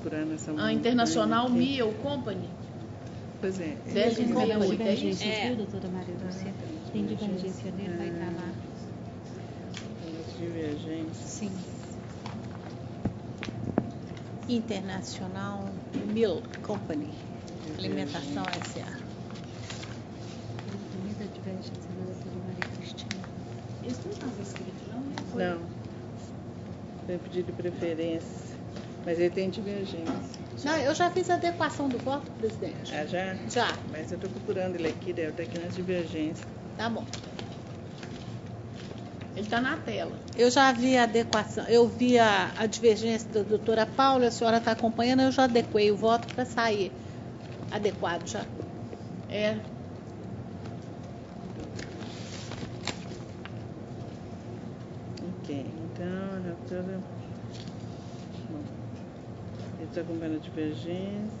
Procurando essa A Internacional Miel Company. Pois é. 10.168, é isso? Viu, doutora Maria Lucia? Tem divergência dele, vai estar lá. Divergência. Sim. Internacional Milk Company. Alimentação S.A. Também da divergência da doutora Maria Cristina. Isso não estava escrito, não? Não. Foi pedido de preferência. Mas ele tem divergência. Não, eu já fiz a adequação do voto, presidente. Ah, já? Já. Mas eu estou procurando ele aqui, deve estar aqui nas divergências. Tá bom. Ele está na tela. Eu já vi a adequação, eu vi a divergência da doutora Paula, a senhora está acompanhando, eu já adequei o voto para sair adequado já. É. Ok, então, a relatora... Bom, ele está acompanhando a divergência.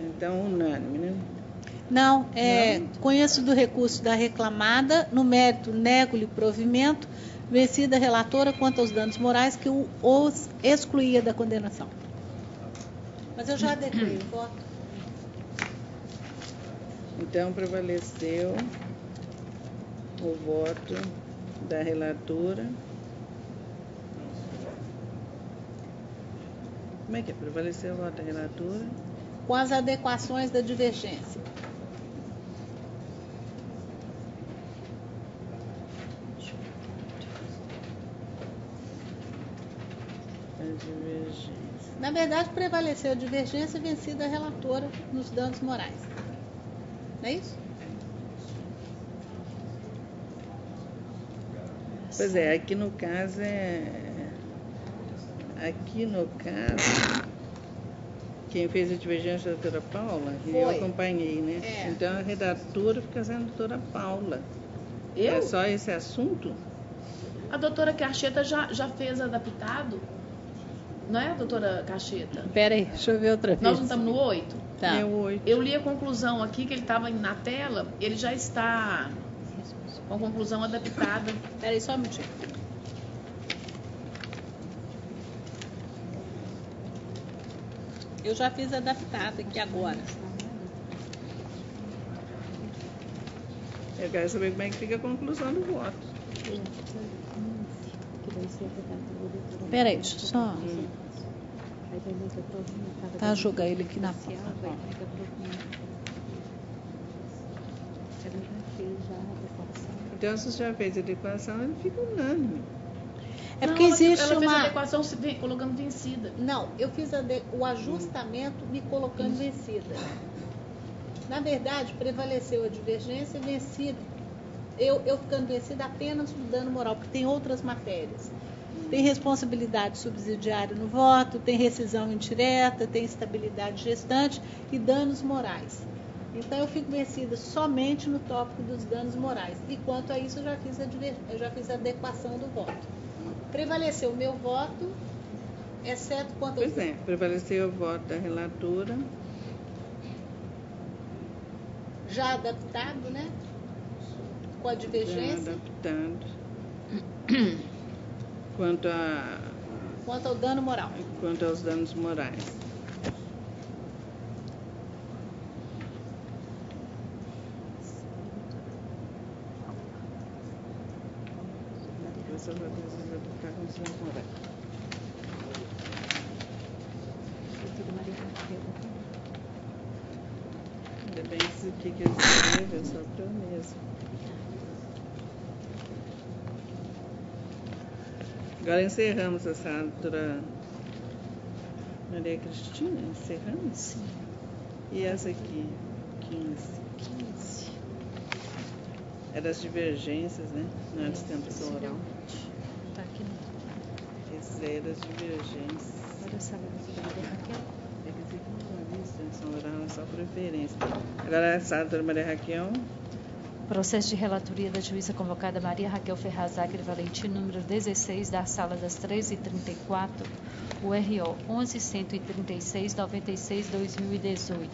Então, unânime, né? Não, conheço do recurso da reclamada, no mérito, nego-lhe provimento, vencida a relatora quanto aos danos morais que os excluía da condenação. Mas eu já adequei o voto. Então, prevaleceu o voto da relatora. Como é que é? Prevaleceu o voto da relatora? Com as adequações da divergência. Na verdade, prevaleceu a divergência vencida a relatora nos danos morais. Não é isso? Pois é, aqui no caso quem fez a divergência é a doutora Paula, e eu acompanhei, né? É. Então a redatora fica sendo a doutora Paula. Eu? É só esse assunto? A doutora Cacheta já fez adaptado? Não é, doutora Cacheta? Espera aí, deixa eu ver outra vez. Nós não estamos no 8? Tá. É o 8. Eu li a conclusão aqui, que ele estava na tela, ele já está com a conclusão adaptada. Espera aí, só um minutinho. Eu já fiz adaptada aqui agora. Eu quero saber como é que fica a conclusão do voto. Espera aí, deixa eu só... Tá, jogar ele aqui na porta. Então, se você já fez a adequação, ele fica unânime. É porque existe ela fez a uma... adequação colocando vencida. Não, eu fiz o ajustamento me colocando vencida. Na verdade, prevaleceu a divergência vencida. Eu ficando vencida apenas no dano moral, porque tem outras matérias. Tem responsabilidade subsidiária no voto, tem rescisão indireta, tem estabilidade gestante e danos morais. Então, eu fico vencida somente no tópico dos danos morais. E quanto a isso, eu já fiz a adequação do voto. Prevaleceu o meu voto, exceto quanto ao... Pois é, prevaleceu o voto da relatora. Já adaptado, né? Com a divergência. Já adaptado. Quanto ao dano moral. Quanto aos danos morais. Depende do que ele escreve, é só para eu mesmo. Agora encerramos essa doutora Maria Cristina, encerramos? Sim. E essa aqui, 15. É das divergências, né? Na sustentação oral. Está aqui no... Esse é das divergências. Olha essa Maria Raquel. É que esse aqui não é extensão oral, é só preferência. Agora essa doutora Maria Raquel. Processo de relatoria da juíza convocada Maria Raquel Ferraz Agri Valentim, número 16, da sala das 13h34, URO 11.136/96/2018.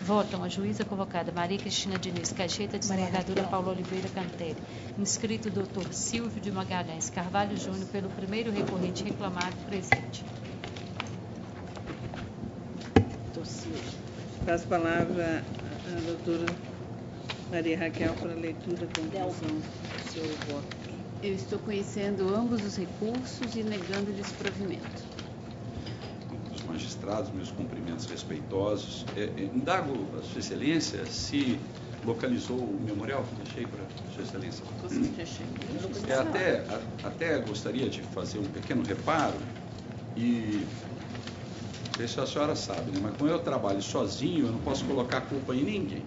Votam a juíza convocada Maria Cristina Diniz Caixeta, desembargadora Paula Oliveira Cantelli, inscrito Dr. Silvio de Magalhães Carvalho Júnior, pelo primeiro recorrente reclamado presente. Passo a palavra à doutora Maria Raquel para a leitura e conclusão do seu voto. Eu estou conhecendo ambos os recursos e negando-lhes provimento. Os magistrados, meus cumprimentos respeitosos. Indago a Sua Excelência se localizou o memorial que deixei para Sua Excelência? Até gostaria de fazer um pequeno reparo e não sei se a senhora sabe, né? Mas como eu trabalho sozinho, eu não posso colocar a culpa em ninguém.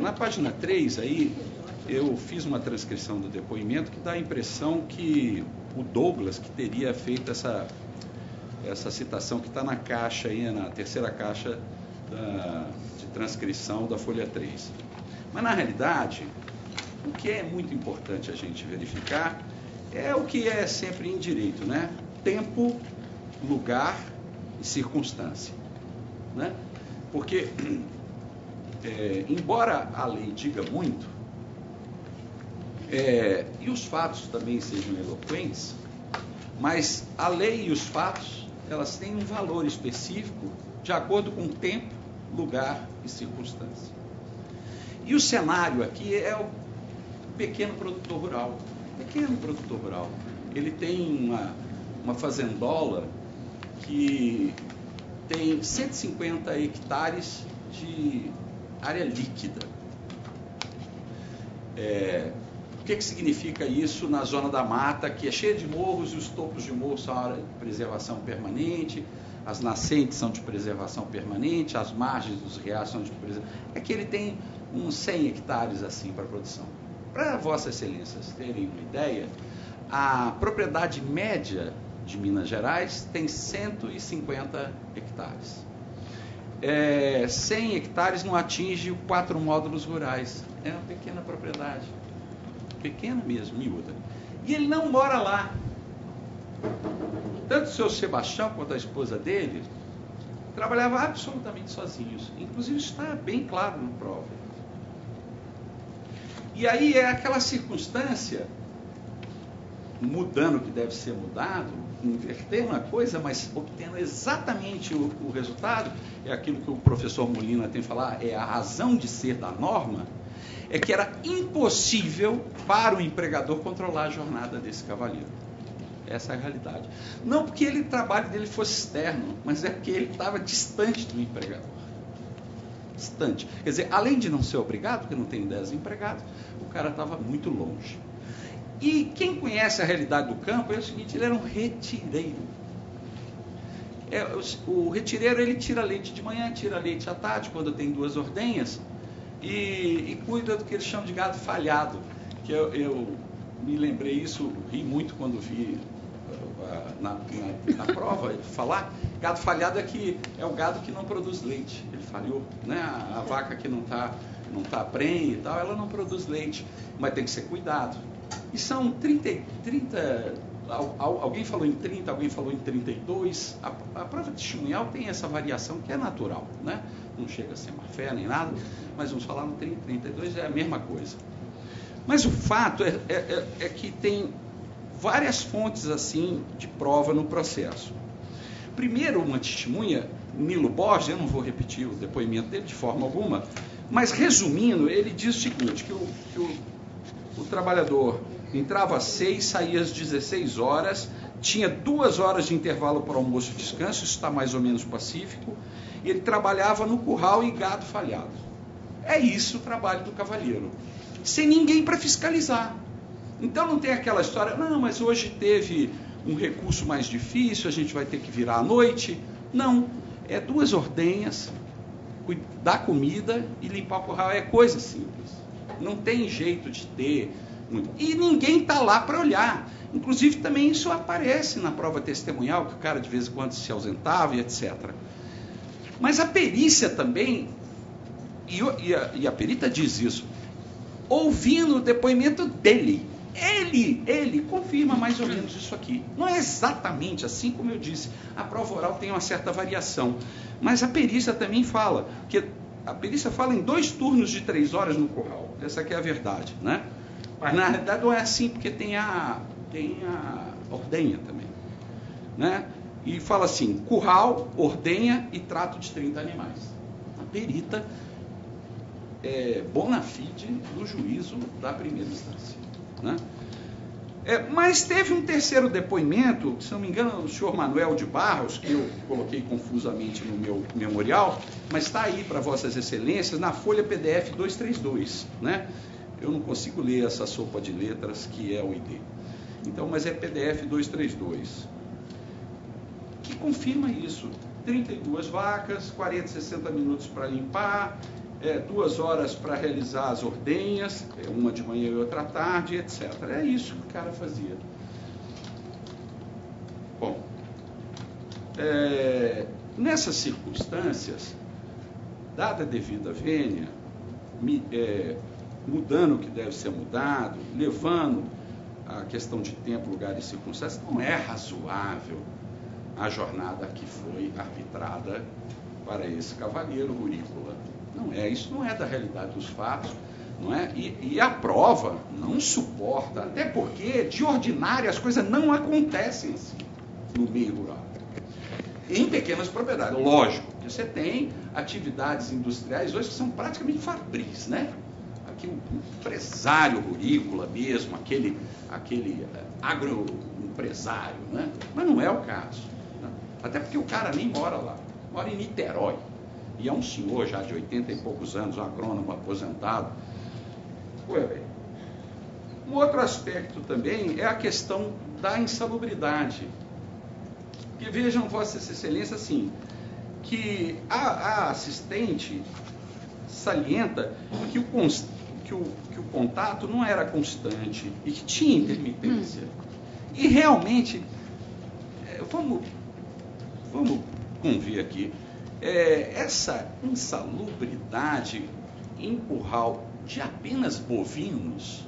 Na página 3 aí, eu fiz uma transcrição do depoimento que dá a impressão que o Douglas que teria feito essa citação que está na caixa aí, na terceira caixa de transcrição da folha 3. Mas, na realidade, o que é muito importante a gente verificar é o que é sempre em direito, né? Tempo, lugar e circunstância, né? Porque, embora a lei diga muito, e os fatos também sejam eloquentes, mas a lei e os fatos, elas têm um valor específico de acordo com tempo, lugar e circunstância. E o cenário aqui é o pequeno produtor rural. Pequeno produtor rural. Ele tem uma fazendola que tem 150 hectares de área líquida. O que significa isso na zona da mata, que é cheia de morros, e os topos de morros são área de preservação permanente, as nascentes são de preservação permanente, as margens dos riachos são de preservação. É que ele tem uns 100 hectares assim para produção. Para Vossas Excelências terem uma ideia, a propriedade média de Minas Gerais tem 150 hectares. 100 hectares não atinge 4 módulos rurais. É uma pequena propriedade. Pequena mesmo, miúda. E ele não mora lá. Tanto o seu Sebastião quanto a esposa dele trabalhavam absolutamente sozinhos. Inclusive, isso está bem claro na prova. E aí é aquela circunstância, mudando o que deve ser mudado, invertendo a coisa, mas obtendo exatamente o resultado, é aquilo que o professor Molina tem falado, é a razão de ser da norma, é que era impossível para o empregador controlar a jornada desse cavalheiro. Essa é a realidade. Não porque o trabalho dele fosse externo, mas é porque ele estava distante do empregador. Distante. Quer dizer, além de não ser obrigado, porque não tem 10 empregados, o cara estava muito longe. E quem conhece a realidade do campo é o seguinte, ele era um retireiro. O retireiro, ele tira leite de manhã, tira leite à tarde, quando tem 2 ordenhas, e cuida do que eles chamam de gado falhado, que eu me lembrei isso, ri muito quando vi na prova falar. Gado falhado é o gado que não produz leite, ele falhou, né? A vaca que não tá prenha e tal, ela não produz leite, mas tem que ser cuidado. E são 30, alguém falou em 30, alguém falou em 32, a prova testemunhal tem essa variação que é natural, né? Não chega a ser má fé nem nada, mas vamos falar no 30, 32 é a mesma coisa. Mas o fato é que tem várias fontes assim de prova no processo. Primeiro, uma testemunha, Nilo Borges, eu não vou repetir o depoimento dele de forma alguma, mas resumindo, ele diz o seguinte, que o trabalhador entrava às 6, saía às 16 horas, tinha 2 horas de intervalo para almoço e descanso, isso está mais ou menos pacífico, e ele trabalhava no curral e gado falhado. É isso o trabalho do cavalheiro. Sem ninguém para fiscalizar. Então não tem aquela história, não, mas hoje teve um recurso mais difícil, a gente vai ter que virar à noite. Não, é 2 ordenhas, dar comida e limpar o curral, é coisa simples. Não tem jeito de ter muito. E ninguém está lá para olhar. Inclusive também isso aparece na prova testemunhal, que o cara de vez em quando se ausentava e etc. Mas a perícia também, e a perita diz isso, ouvindo o depoimento dele, ele confirma mais ou menos isso aqui. Não é exatamente assim como eu disse, a prova oral tem uma certa variação, mas a perícia também fala, que a perícia fala em 2 turnos de 3 horas no curral, essa aqui é a verdade, né? Mas na realidade não é assim, porque tem a ordenha também, né? E fala assim, curral, ordenha e trato de 30 animais. A perita bona fide do juízo da primeira instância, né? Mas teve um terceiro depoimento, se não me engano, o senhor Manuel de Barros, que eu coloquei confusamente no meu memorial, mas está aí para Vossas Excelências, na folha PDF 232, né? Eu não consigo ler essa sopa de letras que é o ID. Então, mas é PDF 232, que confirma isso. 32 vacas, 40, 60 minutos para limpar, 2 horas para realizar as ordenhas, uma de manhã e outra à tarde, etc. É isso que o cara fazia. Bom, nessas circunstâncias, dada a devida vênia, mudando o que deve ser mudado, levando a questão de tempo, lugar e circunstâncias, não é razoável a jornada que foi arbitrada para esse cavalheiro rurícola. Não é, isso não é da realidade dos fatos, não é? E a prova não suporta, até porque, de ordinário, as coisas não acontecem assim no meio rural. Em pequenas propriedades, lógico, que você tem atividades industriais hoje que são praticamente fabris, né? Aqui o empresário rurícola mesmo, aquele agroempresário, né? Mas não é o caso, né? Até porque o cara nem mora lá, mora em Niterói. E é um senhor já de 80 e poucos anos, um agrônomo aposentado. Um outro aspecto também é a questão da insalubridade. Que vejam, Vossas Excelências, assim, que a assistente salienta que o contato não era constante e que tinha intermitência. E realmente, vamos convir aqui, essa insalubridade em curral de apenas bovinos,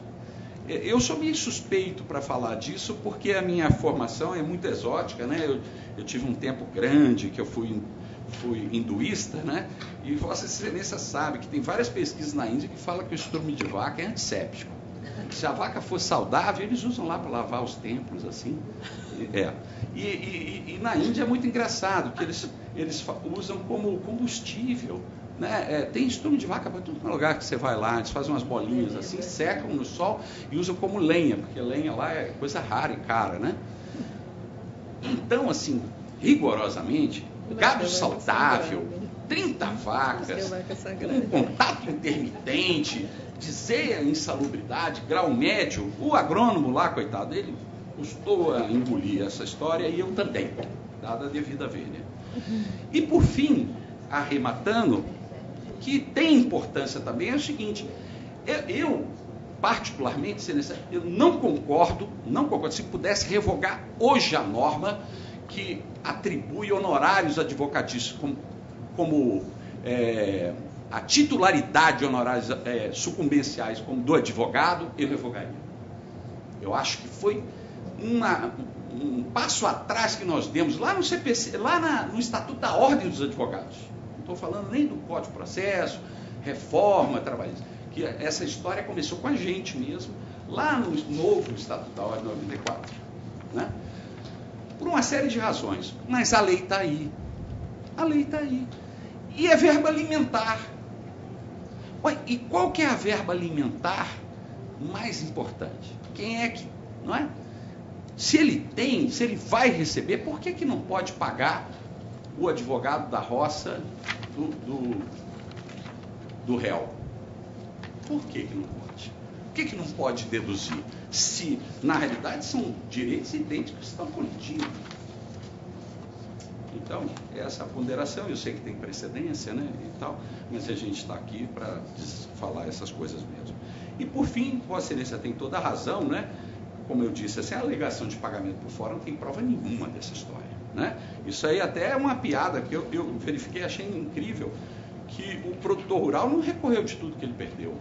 eu sou meio suspeito para falar disso, porque a minha formação é muito exótica, né? Eu tive um tempo grande que eu fui hinduísta, né? E Vossa Excelência sabe que tem várias pesquisas na Índia que falam que o estrume de vaca é antisséptico. Se a vaca for saudável, eles usam lá para lavar os templos, assim. E na Índia é muito engraçado, que eles usam como combustível, né? Tem estrume de vaca para todo lugar que você vai lá, eles fazem umas bolinhas assim, secam no sol e usam como lenha, porque lenha lá é coisa rara e cara, né? Então, assim, rigorosamente, gado saudável, 30 vacas, com contato intermitente, dizer a insalubridade, grau médio, o agrônomo lá, coitado, ele custou a engolir essa história e eu também, dada a devida vênia. E por fim, arrematando, que tem importância também, é o seguinte, eu particularmente, eu não concordo, se pudesse revogar hoje a norma que atribui honorários advocatícios como a titularidade de honorários sucumbenciais como do advogado, eu revogaria. Eu acho que foi um passo atrás que nós demos lá no CPC, lá no Estatuto da Ordem dos Advogados. Não estou falando nem do Código de Processo, reforma trabalhista, que essa história começou com a gente mesmo, lá no novo Estatuto da Ordem 94, né? Por uma série de razões, mas a lei está aí. A lei está aí. E é verba alimentar. E qual que é a verba alimentar mais importante? Quem é que, não é? Se ele vai receber, por que não pode pagar o advogado da roça do réu? Por que não pode? Por que não pode deduzir? Se, na realidade, são direitos idênticos que estão colidindo. Então, essa ponderação, eu sei que tem precedência, né, e tal, mas a gente está aqui para falar essas coisas mesmo. E, por fim, Vossa Excelência tem toda a razão, né? Como eu disse, assim, a alegação de pagamento por fora não tem prova nenhuma dessa história, né? Isso aí até é uma piada que eu verifiquei, achei incrível, que o produtor rural não recorreu de tudo que ele perdeu.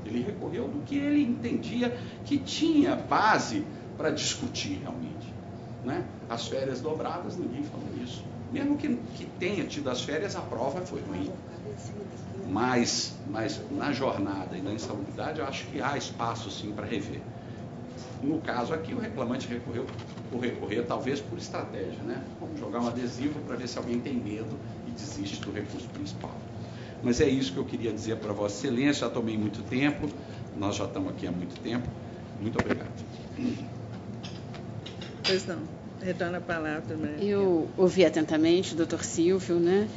Ele recorreu do que ele entendia que tinha base para discutir realmente, né? As férias dobradas, ninguém falou isso. Mesmo que tenha tido as férias, a prova foi ruim. Mas na jornada e na insalubridade, eu acho que há espaço sim para rever. No caso aqui, o reclamante recorreu talvez por estratégia, né? Vamos jogar um adesivo para ver se alguém tem medo e desiste do recurso principal. Mas é isso que eu queria dizer para Vossa Excelência. Já tomei muito tempo, nós já estamos aqui há muito tempo. Muito obrigado. Pois não. Retorna a palavra, Maria. Eu ouvi atentamente o doutor Silvio, né?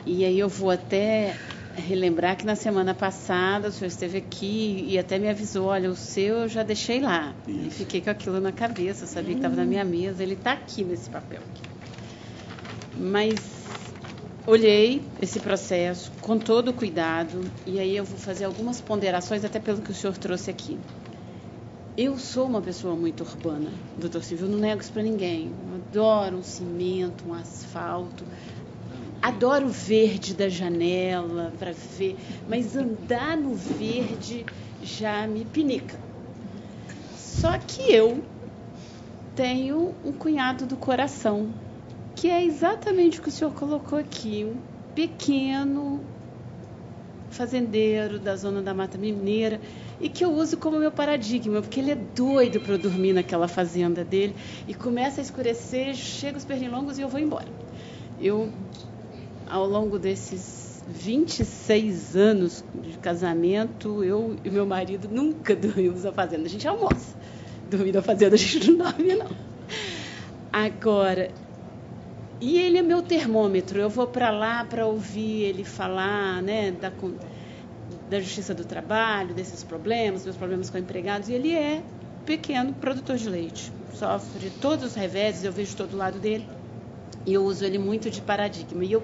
E aí eu vou até relembrar que na semana passada o senhor esteve aqui e até me avisou, olha, o seu eu já deixei lá. Isso. E fiquei com aquilo na cabeça, eu sabia que estava na minha mesa, ele está aqui nesse papel. Mas olhei esse processo com todo o cuidado e aí eu vou fazer algumas ponderações, até pelo que o senhor trouxe aqui. Eu sou uma pessoa muito urbana, doutor Silvio, eu não nego isso para ninguém. Eu adoro um cimento, um asfalto, adoro o verde da janela para ver, mas andar no verde já me pinica. Só que eu tenho um cunhado do coração, que é exatamente o que o senhor colocou aqui, um pequeno fazendeiro da zona da Mata Mineira, e que eu uso como meu paradigma, porque ele é doido para eu dormir naquela fazenda dele, e começa a escurecer, chega os pernilongos e eu vou embora. Eu, ao longo desses 26 anos de casamento, eu e meu marido nunca dormimos na fazenda. A gente almoça. Dormir na fazenda a gente não dorme, não. Agora, e ele é meu termômetro. Eu vou para lá para ouvir ele falar, né, da Justiça do Trabalho, desses problemas, meus problemas com empregados. E ele é pequeno produtor de leite. Sofre todos os reveses, eu vejo todo lado dele. E eu uso ele muito de paradigma. E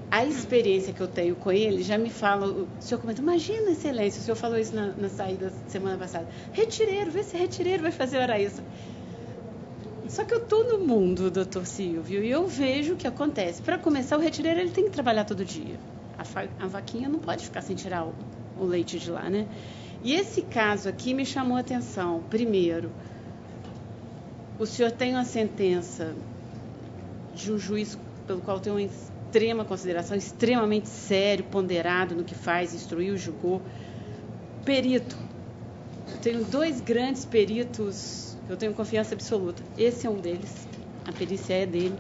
a experiência que eu tenho com ele já me fala, o senhor comenta, imagina, excelência, o senhor falou isso na saída semana passada, retireiro, vê se retireiro vai fazer hora extra. Só que eu estou no mundo, doutor Silvio, e eu vejo o que acontece. Para começar, o retireiro ele tem que trabalhar todo dia. A vaquinha não pode ficar sem tirar o leite de lá, né? E esse caso aqui me chamou a atenção. Primeiro, o senhor tem uma sentença de um juiz pelo qual tem uma extrema consideração, extremamente sério, ponderado no que faz, instruiu, julgou. Perito. Eu tenho 2 grandes peritos, eu tenho confiança absoluta. Esse é um deles, a perícia é dele.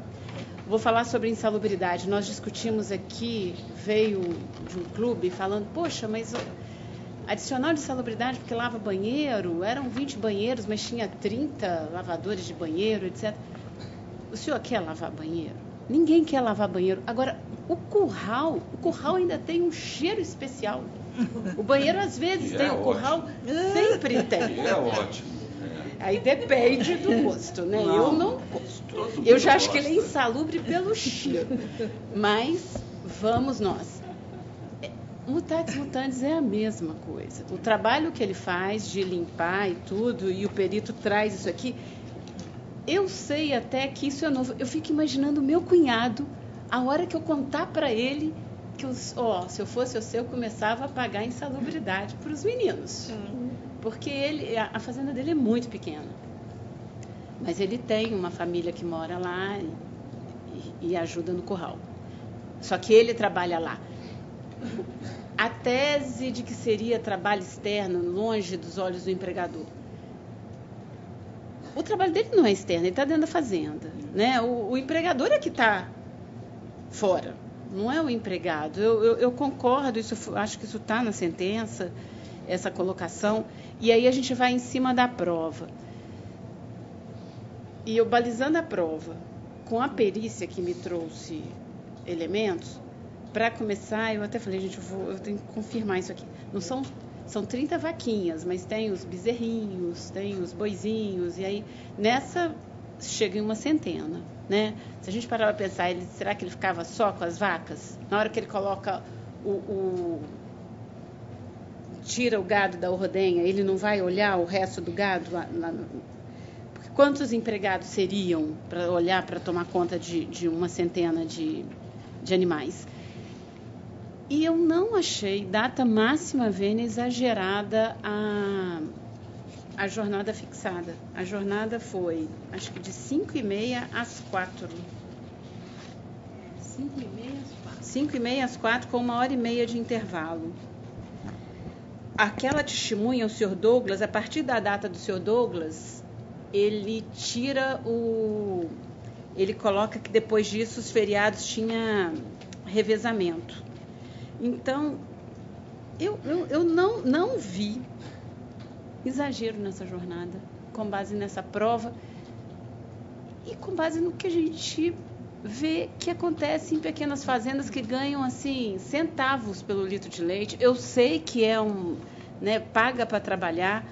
Vou falar sobre insalubridade. Nós discutimos aqui, veio de um clube falando, poxa, mas adicional de insalubridade porque lava banheiro, eram 20 banheiros, mas tinha 30 lavadores de banheiro, etc. O senhor quer lavar banheiro? Ninguém quer lavar banheiro. Agora, o curral ainda tem um cheiro especial. O banheiro, às vezes, tem, o curral sempre tem. É ótimo. Aí depende do gosto, né? Não, eu não gosto. Eu já acho que ele é insalubre pelo cheiro. Mas vamos nós. Mutatis mutandis é a mesma coisa. O trabalho que ele faz de limpar e tudo, e o perito traz isso aqui, eu sei até que isso é novo. Eu fico imaginando o meu cunhado, a hora que eu contar para ele que, se eu fosse você, eu começava a pagar a insalubridade para os meninos. Porque a fazenda dele é muito pequena. Mas ele tem uma família que mora lá e ajuda no curral. Só que ele trabalha lá. A tese de que seria trabalho externo, longe dos olhos do empregador. O trabalho dele não é externo, ele está dentro da fazenda, né? O empregador é que está fora, não é o empregado. Eu concordo, acho que isso está na sentença, essa colocação, e aí a gente vai em cima da prova. E eu balizando a prova, com a perícia que me trouxe elementos, para começar, eu até falei, gente, eu tenho que confirmar isso aqui. Não são 30 vaquinhas, mas tem os bezerrinhos, tem os boizinhos, e aí nessa chega em uma centena, né? Se a gente parar para pensar, será que ele ficava só com as vacas? Na hora que ele coloca tira o gado da ordenha, ele não vai olhar o resto do gado? Porque quantos empregados seriam para olhar, para tomar conta de uma centena de animais? E eu não achei data máxima vênia exagerada a jornada fixada. A jornada foi, acho que de 5h30 às 4h. 5h30 às 4h, com 1h30 de intervalo. Aquela testemunha, o Sr. Douglas, a partir da data do Sr. Douglas, ele tira ele coloca que depois disso os feriados tinha revezamento. Então, eu não vi exagero nessa jornada, com base nessa prova, e com base no que a gente vê que acontece em pequenas fazendas que ganham assim centavos pelo litro de leite. Eu sei que é paga para trabalhar,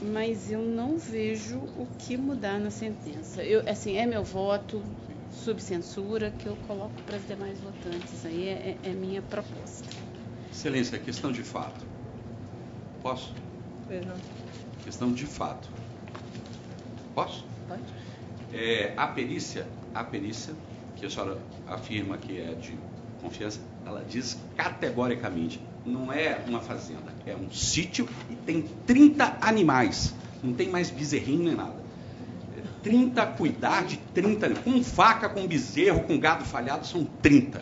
mas eu não vejo o que mudar na sentença. É meu voto sob censura que eu coloco para as demais votantes. Aí é minha proposta. Excelência, questão de fato. Posso? Não. Questão de fato. Posso? Pode. A perícia, que a senhora afirma que é de confiança, ela diz categoricamente, não é uma fazenda, é um sítio e tem 30 animais. Não tem mais bezerrinho nem nada. 30 cuidar de 30, com faca, com bezerro, com gado falhado, são 30.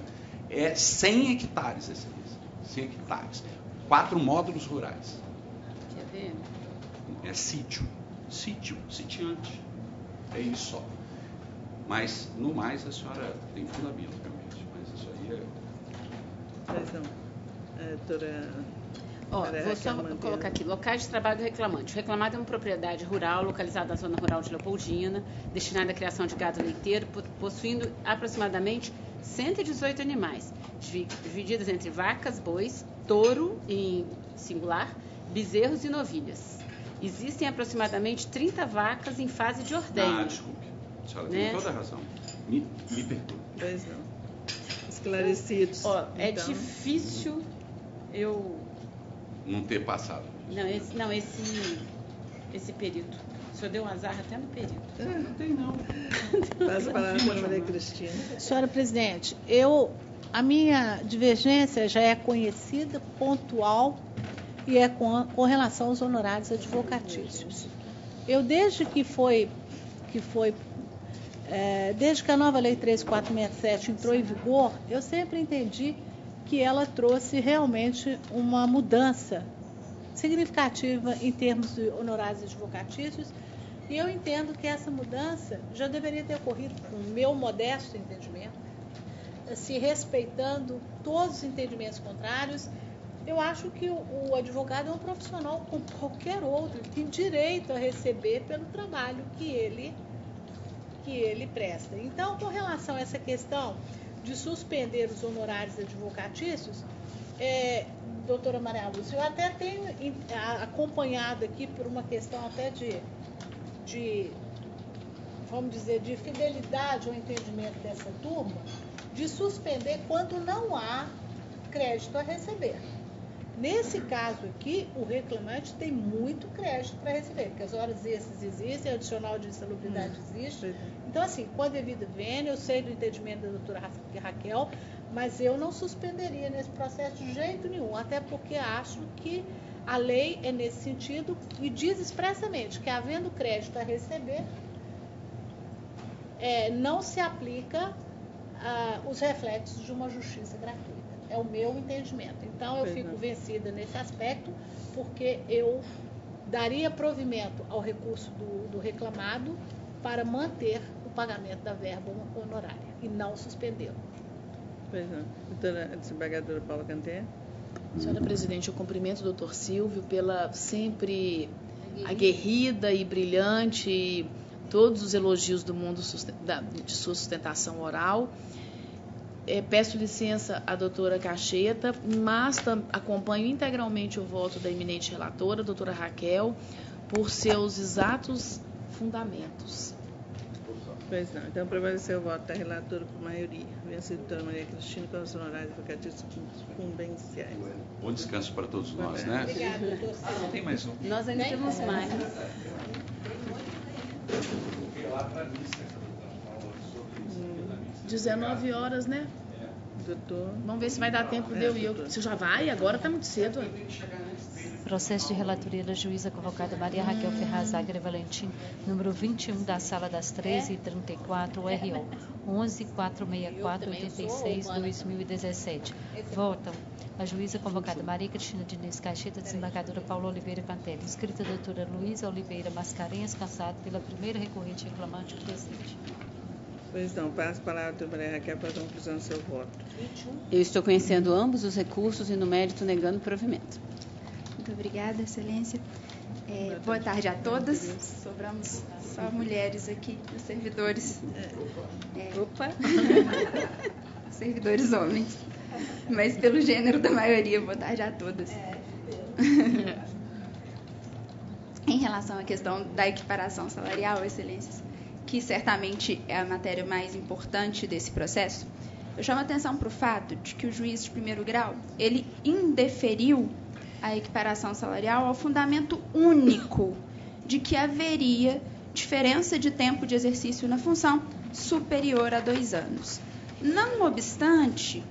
É 100 hectares, excelência. 100 hectares. 4 módulos rurais. Quer ver? É sítio. Sitiante. É isso só. Mas, no mais, a senhora tem fundamento, realmente. Mas isso aí doutora... Vou só colocar aqui, locais de trabalho do reclamante. O reclamado é uma propriedade rural localizada na zona rural de Leopoldina, destinada à criação de gado leiteiro, possuindo aproximadamente 118 animais, divididos entre vacas, bois, touro em singular, bezerros e novilhas. Existem aproximadamente 30 vacas em fase de ordenha. Desculpe. A senhora tem toda a razão. Me perdoe. Pois não. Esclarecidos. É difícil eu... não ter passado. Esse período. O senhor deu um azar até no período. Não tem, não. Passa a palavra para a Maria Cristina. Senhora presidente, a minha divergência já é conhecida, pontual, e é com relação aos honorários advocatícios. Desde que a nova Lei 13467 entrou em vigor, eu sempre entendi que ela trouxe realmente uma mudança significativa em termos de honorários advocatícios, e eu entendo que essa mudança já deveria ter ocorrido, com o meu modesto entendimento, se respeitando todos os entendimentos contrários. Eu acho que o advogado é um profissional como qualquer outro, que tem direito a receber pelo trabalho que ele presta. Então, com relação a essa questão de suspender os honorários advocatícios, doutora Maria Lúcia, eu até tenho acompanhado aqui por uma questão até vamos dizer, de fidelidade ao entendimento dessa turma, de suspender quando não há crédito a receber. Nesse caso aqui, o reclamante tem muito crédito para receber, porque as horas extras existem, o adicional de insalubridade existe. Então, assim, com a devida vênia, eu sei do entendimento da doutora Raquel, mas eu não suspenderia nesse processo de jeito nenhum, até porque acho que a lei é nesse sentido e diz expressamente que, havendo crédito a receber, não se aplica os reflexos de uma justiça gratuita. É o meu entendimento. Então, eu fico vencida nesse aspecto, porque eu daria provimento ao recurso do reclamado para manter o pagamento da verba honorária e não suspendê-lo. Pois não. Doutora desembargadora Paula Canté. Senhora presidente, eu cumprimento o doutor Silvio pela sempre aguerrida e brilhante, todos os elogios do mundo de sua sustentação oral. Peço licença à doutora Cacheta, mas acompanho integralmente o voto da eminente relatora, doutora Raquel, por seus exatos fundamentos. Pois não. Então, prevaleceu o voto da relatora por maioria. Vencida a doutora Maria Cristina com os honorários advocatícios cumbenciais. Bom descanso para todos nós, né? Obrigada, doutor Silvio. Tem mais um. Nós ainda temos mais. 19 horas, né? Doutor. Vamos ver se vai dar tempo de eu ir. Você já vai? Agora está muito cedo. Processo de relatoria da juíza convocada Maria Raquel Ferraz Agra Valentim, número 21 da Sala das 13h34, RO 11.464/86/2017. Votam a juíza convocada Maria Cristina Diniz Cacheta, desembargadora Paula Oliveira Cantelli, inscrita a doutora Luísa Oliveira Mascarenhas Cansado, pela primeira recorrente reclamante, o presente. Pois não, passo a palavra à doutora Maria Raquel para a conclusão do seu voto. Eu estou conhecendo ambos os recursos e, no mérito, negando o provimento. Muito obrigada, excelência. Boa tarde a todas. Sobramos só mulheres aqui, os servidores. Opa! Servidores homens. Mas pelo gênero da maioria, boa tarde a todas. Em relação à questão da equiparação salarial, excelências, que certamente é a matéria mais importante desse processo, eu chamo a atenção para o fato de que o juiz de primeiro grau, ele indeferiu a equiparação salarial ao fundamento único de que haveria diferença de tempo de exercício na função superior a 2 anos. Não obstante,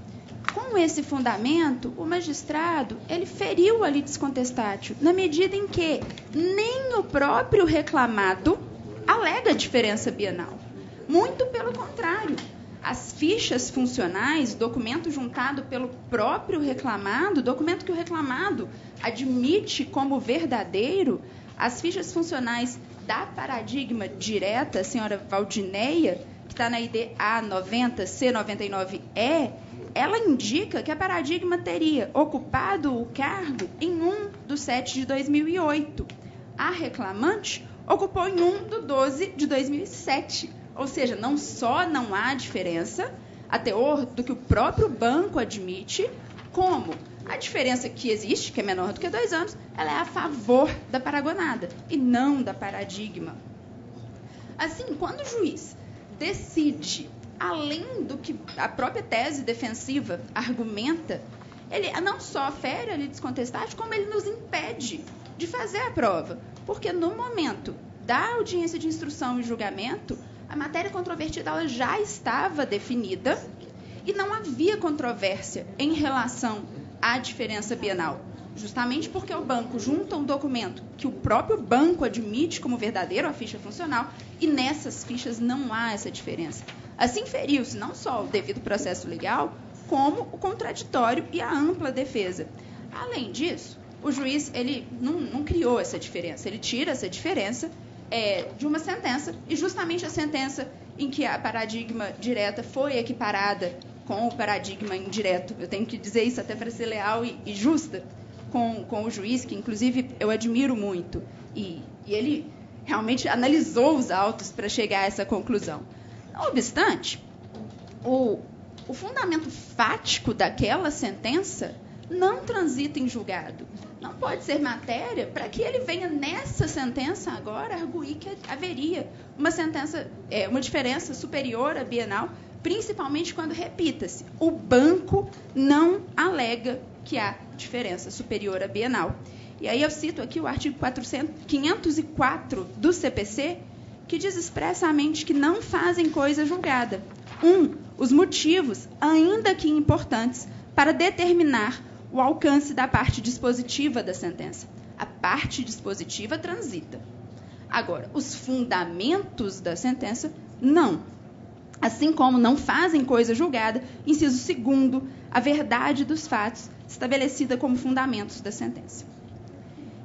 com esse fundamento, o magistrado ele feriu a litis contestatio, na medida em que nem o próprio reclamado alega diferença bienal. Muito pelo contrário. As fichas funcionais, documento juntado pelo próprio reclamado, documento que o reclamado admite como verdadeiro, as fichas funcionais da paradigma direta, a senhora Valdineia, que está na ID A90, C99E, ela indica que a paradigma teria ocupado o cargo em 1/7/2008. A reclamante ocupou em 1/12/2007. Ou seja, não só não há diferença, a teor do que o próprio banco admite, como a diferença que existe, que é menor do que 2 anos, ela é a favor da paragonada e não da paradigma. Assim, quando o juiz decide, além do que a própria tese defensiva argumenta, ele não só fere a litis contestatio, como ele nos impede de fazer a prova. Porque no momento da audiência de instrução e julgamento, a matéria controvertida ela já estava definida e não havia controvérsia em relação à diferença bienal. Justamente porque o banco junta um documento que o próprio banco admite como verdadeiro, a ficha funcional, e nessas fichas não há essa diferença. Assim feriu-se não só o devido processo legal, como o contraditório e a ampla defesa. Além disso, o juiz ele não criou essa diferença, ele tira essa diferença de uma sentença, e justamente a sentença em que a paradigma direta foi equiparada com o paradigma indireto, eu tenho que dizer isso até para ser leal e justa com o juiz, que inclusive eu admiro muito, e ele realmente analisou os autos para chegar a essa conclusão. Não obstante, o fundamento fático daquela sentença não transita em julgado. Não pode ser matéria para que ele venha nessa sentença agora arguir que haveria uma diferença superior à bienal, principalmente quando, repita-se, o banco não alega que há diferença superior à bienal. E aí eu cito aqui o artigo 504 do CPC, que diz expressamente que não fazem coisa julgada. 1. Os motivos, ainda que importantes, para determinar o alcance da parte dispositiva da sentença. A parte dispositiva transita. Agora, os fundamentos da sentença, não. Assim como não fazem coisa julgada, inciso 2º, a verdade dos fatos, estabelecida como fundamentos da sentença.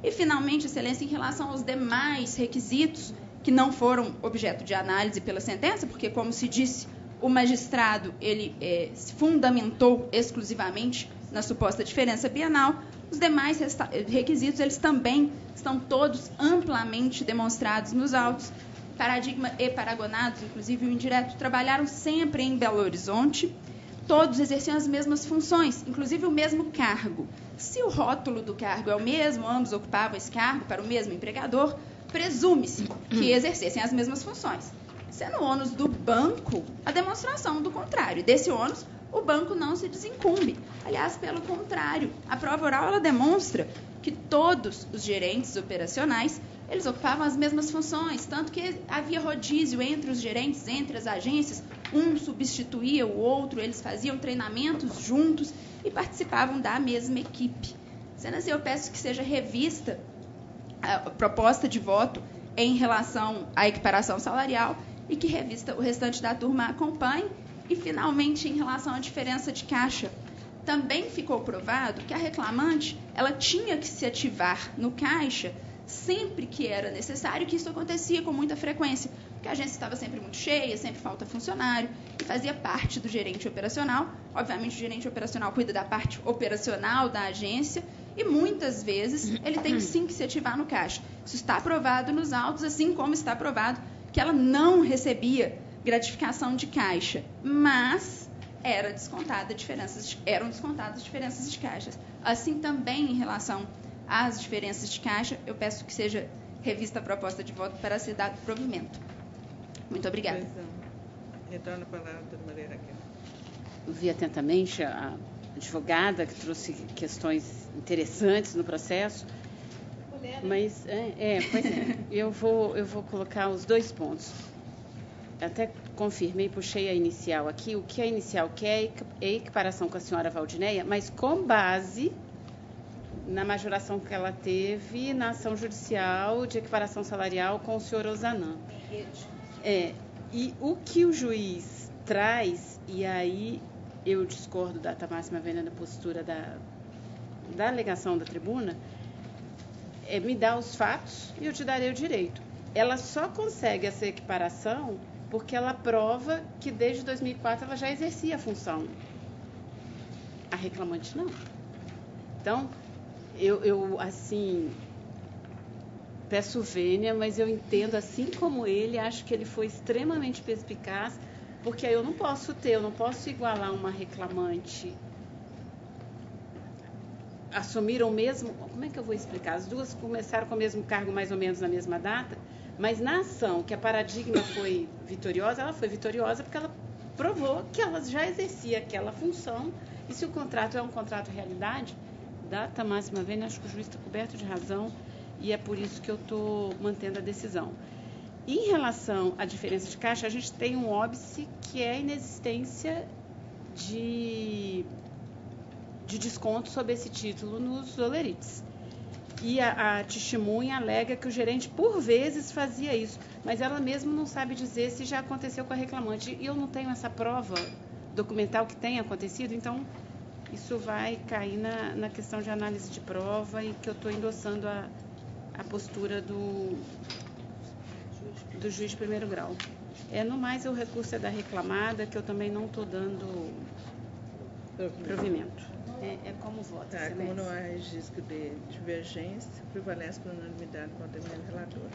E, finalmente, excelência, em relação aos demais requisitos que não foram objeto de análise pela sentença, porque, como se disse, o magistrado ele se fundamentou exclusivamente na suposta diferença bienal, os demais requisitos eles também estão todos amplamente demonstrados nos autos. Paradigma e paragonados, inclusive o indireto, trabalharam sempre em Belo Horizonte, todos exerciam as mesmas funções, inclusive o mesmo cargo. Se o rótulo do cargo é o mesmo, ambos ocupavam esse cargo para o mesmo empregador, presume-se que exercessem as mesmas funções. Sendo o ônus do banco a demonstração do contrário. Desse ônus, o banco não se desincumbe. Aliás, pelo contrário, a prova oral ela demonstra que todos os gerentes operacionais eles ocupavam as mesmas funções, tanto que havia rodízio entre os gerentes, entre as agências, um substituía o outro, eles faziam treinamentos juntos e participavam da mesma equipe. Sendo assim, eu peço que seja revista a proposta de voto em relação à equiparação salarial e que revista o restante da turma acompanhe. E, finalmente, em relação à diferença de caixa, também ficou provado que a reclamante ela tinha que se ativar no caixa sempre que era necessário, que isso acontecia com muita frequência, porque a agência estava sempre muito cheia, sempre falta funcionário, e fazia parte do gerente operacional. Obviamente, o gerente operacional cuida da parte operacional da agência, E muitas vezes ele tem sim que se ativar no caixa. Isso está aprovado nos autos, assim como está aprovado que ela não recebia gratificação de caixa, mas eram descontadas diferenças de caixas. Assim também em relação às diferenças de caixa, eu peço que seja revista a proposta de voto para ser dado provimento. Muito obrigada. Retorno a palavra, doutora Maria Raquel. Vi atentamente a advogada que trouxe questões interessantes no processo, mas eu vou colocar os 2 pontos. Até confirmei, puxei a inicial aqui. O que a inicial quer é equiparação com a senhora Valdineia, mas com base na majoração que ela teve na ação judicial de equiparação salarial com o senhor Ozanam. E o que o juiz traz, e aí eu discordo da ata máxima vendo na postura da alegação da tribuna, me dá os fatos e eu te darei o direito. Ela só consegue essa equiparação porque ela prova que desde 2004 ela já exercia a função. A reclamante não. Então, eu assim, peço vênia, mas eu entendo, assim como ele, acho que ele foi extremamente perspicaz, porque eu não posso igualar uma reclamante. Assumiram o mesmo, como é que eu vou explicar? As duas começaram com o mesmo cargo mais ou menos na mesma data, mas na ação que a Paradigma foi vitoriosa, ela foi vitoriosa porque ela provou que ela já exercia aquela função, e se o contrato é um contrato realidade, data máxima vênia, acho que o juiz está coberto de razão, e é por isso que eu estou mantendo a decisão. Em relação à diferença de caixa, a gente tem um óbice que é a inexistência de desconto sobre esse título nos olerites. E a testemunha alega que o gerente, por vezes, fazia isso, mas ela mesma não sabe dizer se já aconteceu com a reclamante. E eu não tenho essa prova documental que tenha acontecido, então isso vai cair na questão de análise de prova e que eu estou endossando a postura do juiz de primeiro grau. No mais, o recurso é da reclamada, que eu também não estou dando provimento. É como voto. Tá, como não há registro de divergência, prevalece por unanimidade com o determinado relator.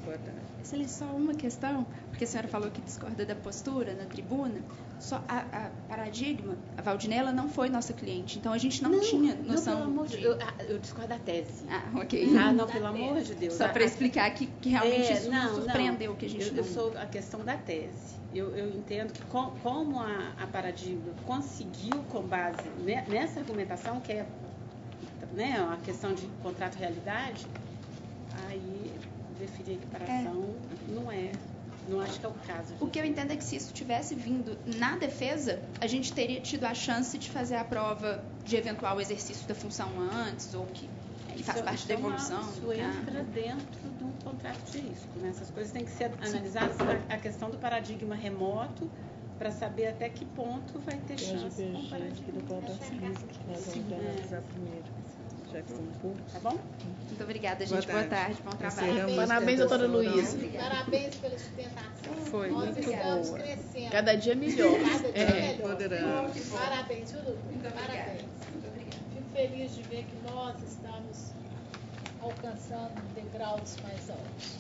Boa tarde. Excelência, só uma questão, porque a senhora falou que discorda da postura na tribuna. Só a Paradigma, a Valdinella não foi nossa cliente, então a gente não tinha noção. Não, pelo amor de Deus, eu discordo da tese. Ok. Não, pelo amor de Deus. Só para explicar que realmente isso nos surpreendeu, que a gente eu sou a questão da tese. Eu entendo que como a Paradigma conseguiu, com base nessa argumentação, que é a questão de contrato-realidade, aí definir a equiparação não acho que é o caso. O que eu entendo é que se isso tivesse vindo na defesa, a gente teria tido a chance de fazer a prova de eventual exercício da função antes, ou que faz parte da evolução. Isso entra dentro de um contrato de risco. Essas coisas têm que ser analisadas. A questão do paradigma remoto, para saber até que ponto vai ter chance com o paradigma. Já que são poucos. Tá bom? Muito obrigada, gente. Boa tarde. Bom trabalho. Parabéns, doutora Luísa. Parabéns pela sustentação. Foi Nós muito estamos boa. crescendo. Cada dia melhor. Cada dia melhor. Poderamos. Parabéns, viu, doutor? Parabéns. Fico feliz de ver que nós estamos alcançando degraus mais altos.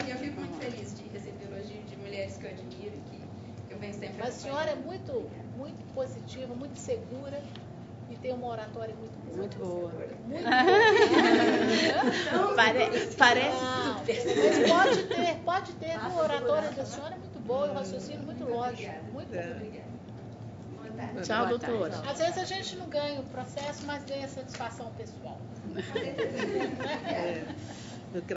Eu fico muito feliz de receber elogio de mulheres que eu admiro e que eu venho sempre A senhora é muito, muito positiva, muito segura e tem uma oratória muito boa. Muito boa. Muito boa. Parece super. Mas pode ter. A oratória da senhora é muito boa, o raciocínio muito lógico. Muito bom. Tchau, doutora. Às vezes a gente não ganha o processo, mas ganha satisfação pessoal.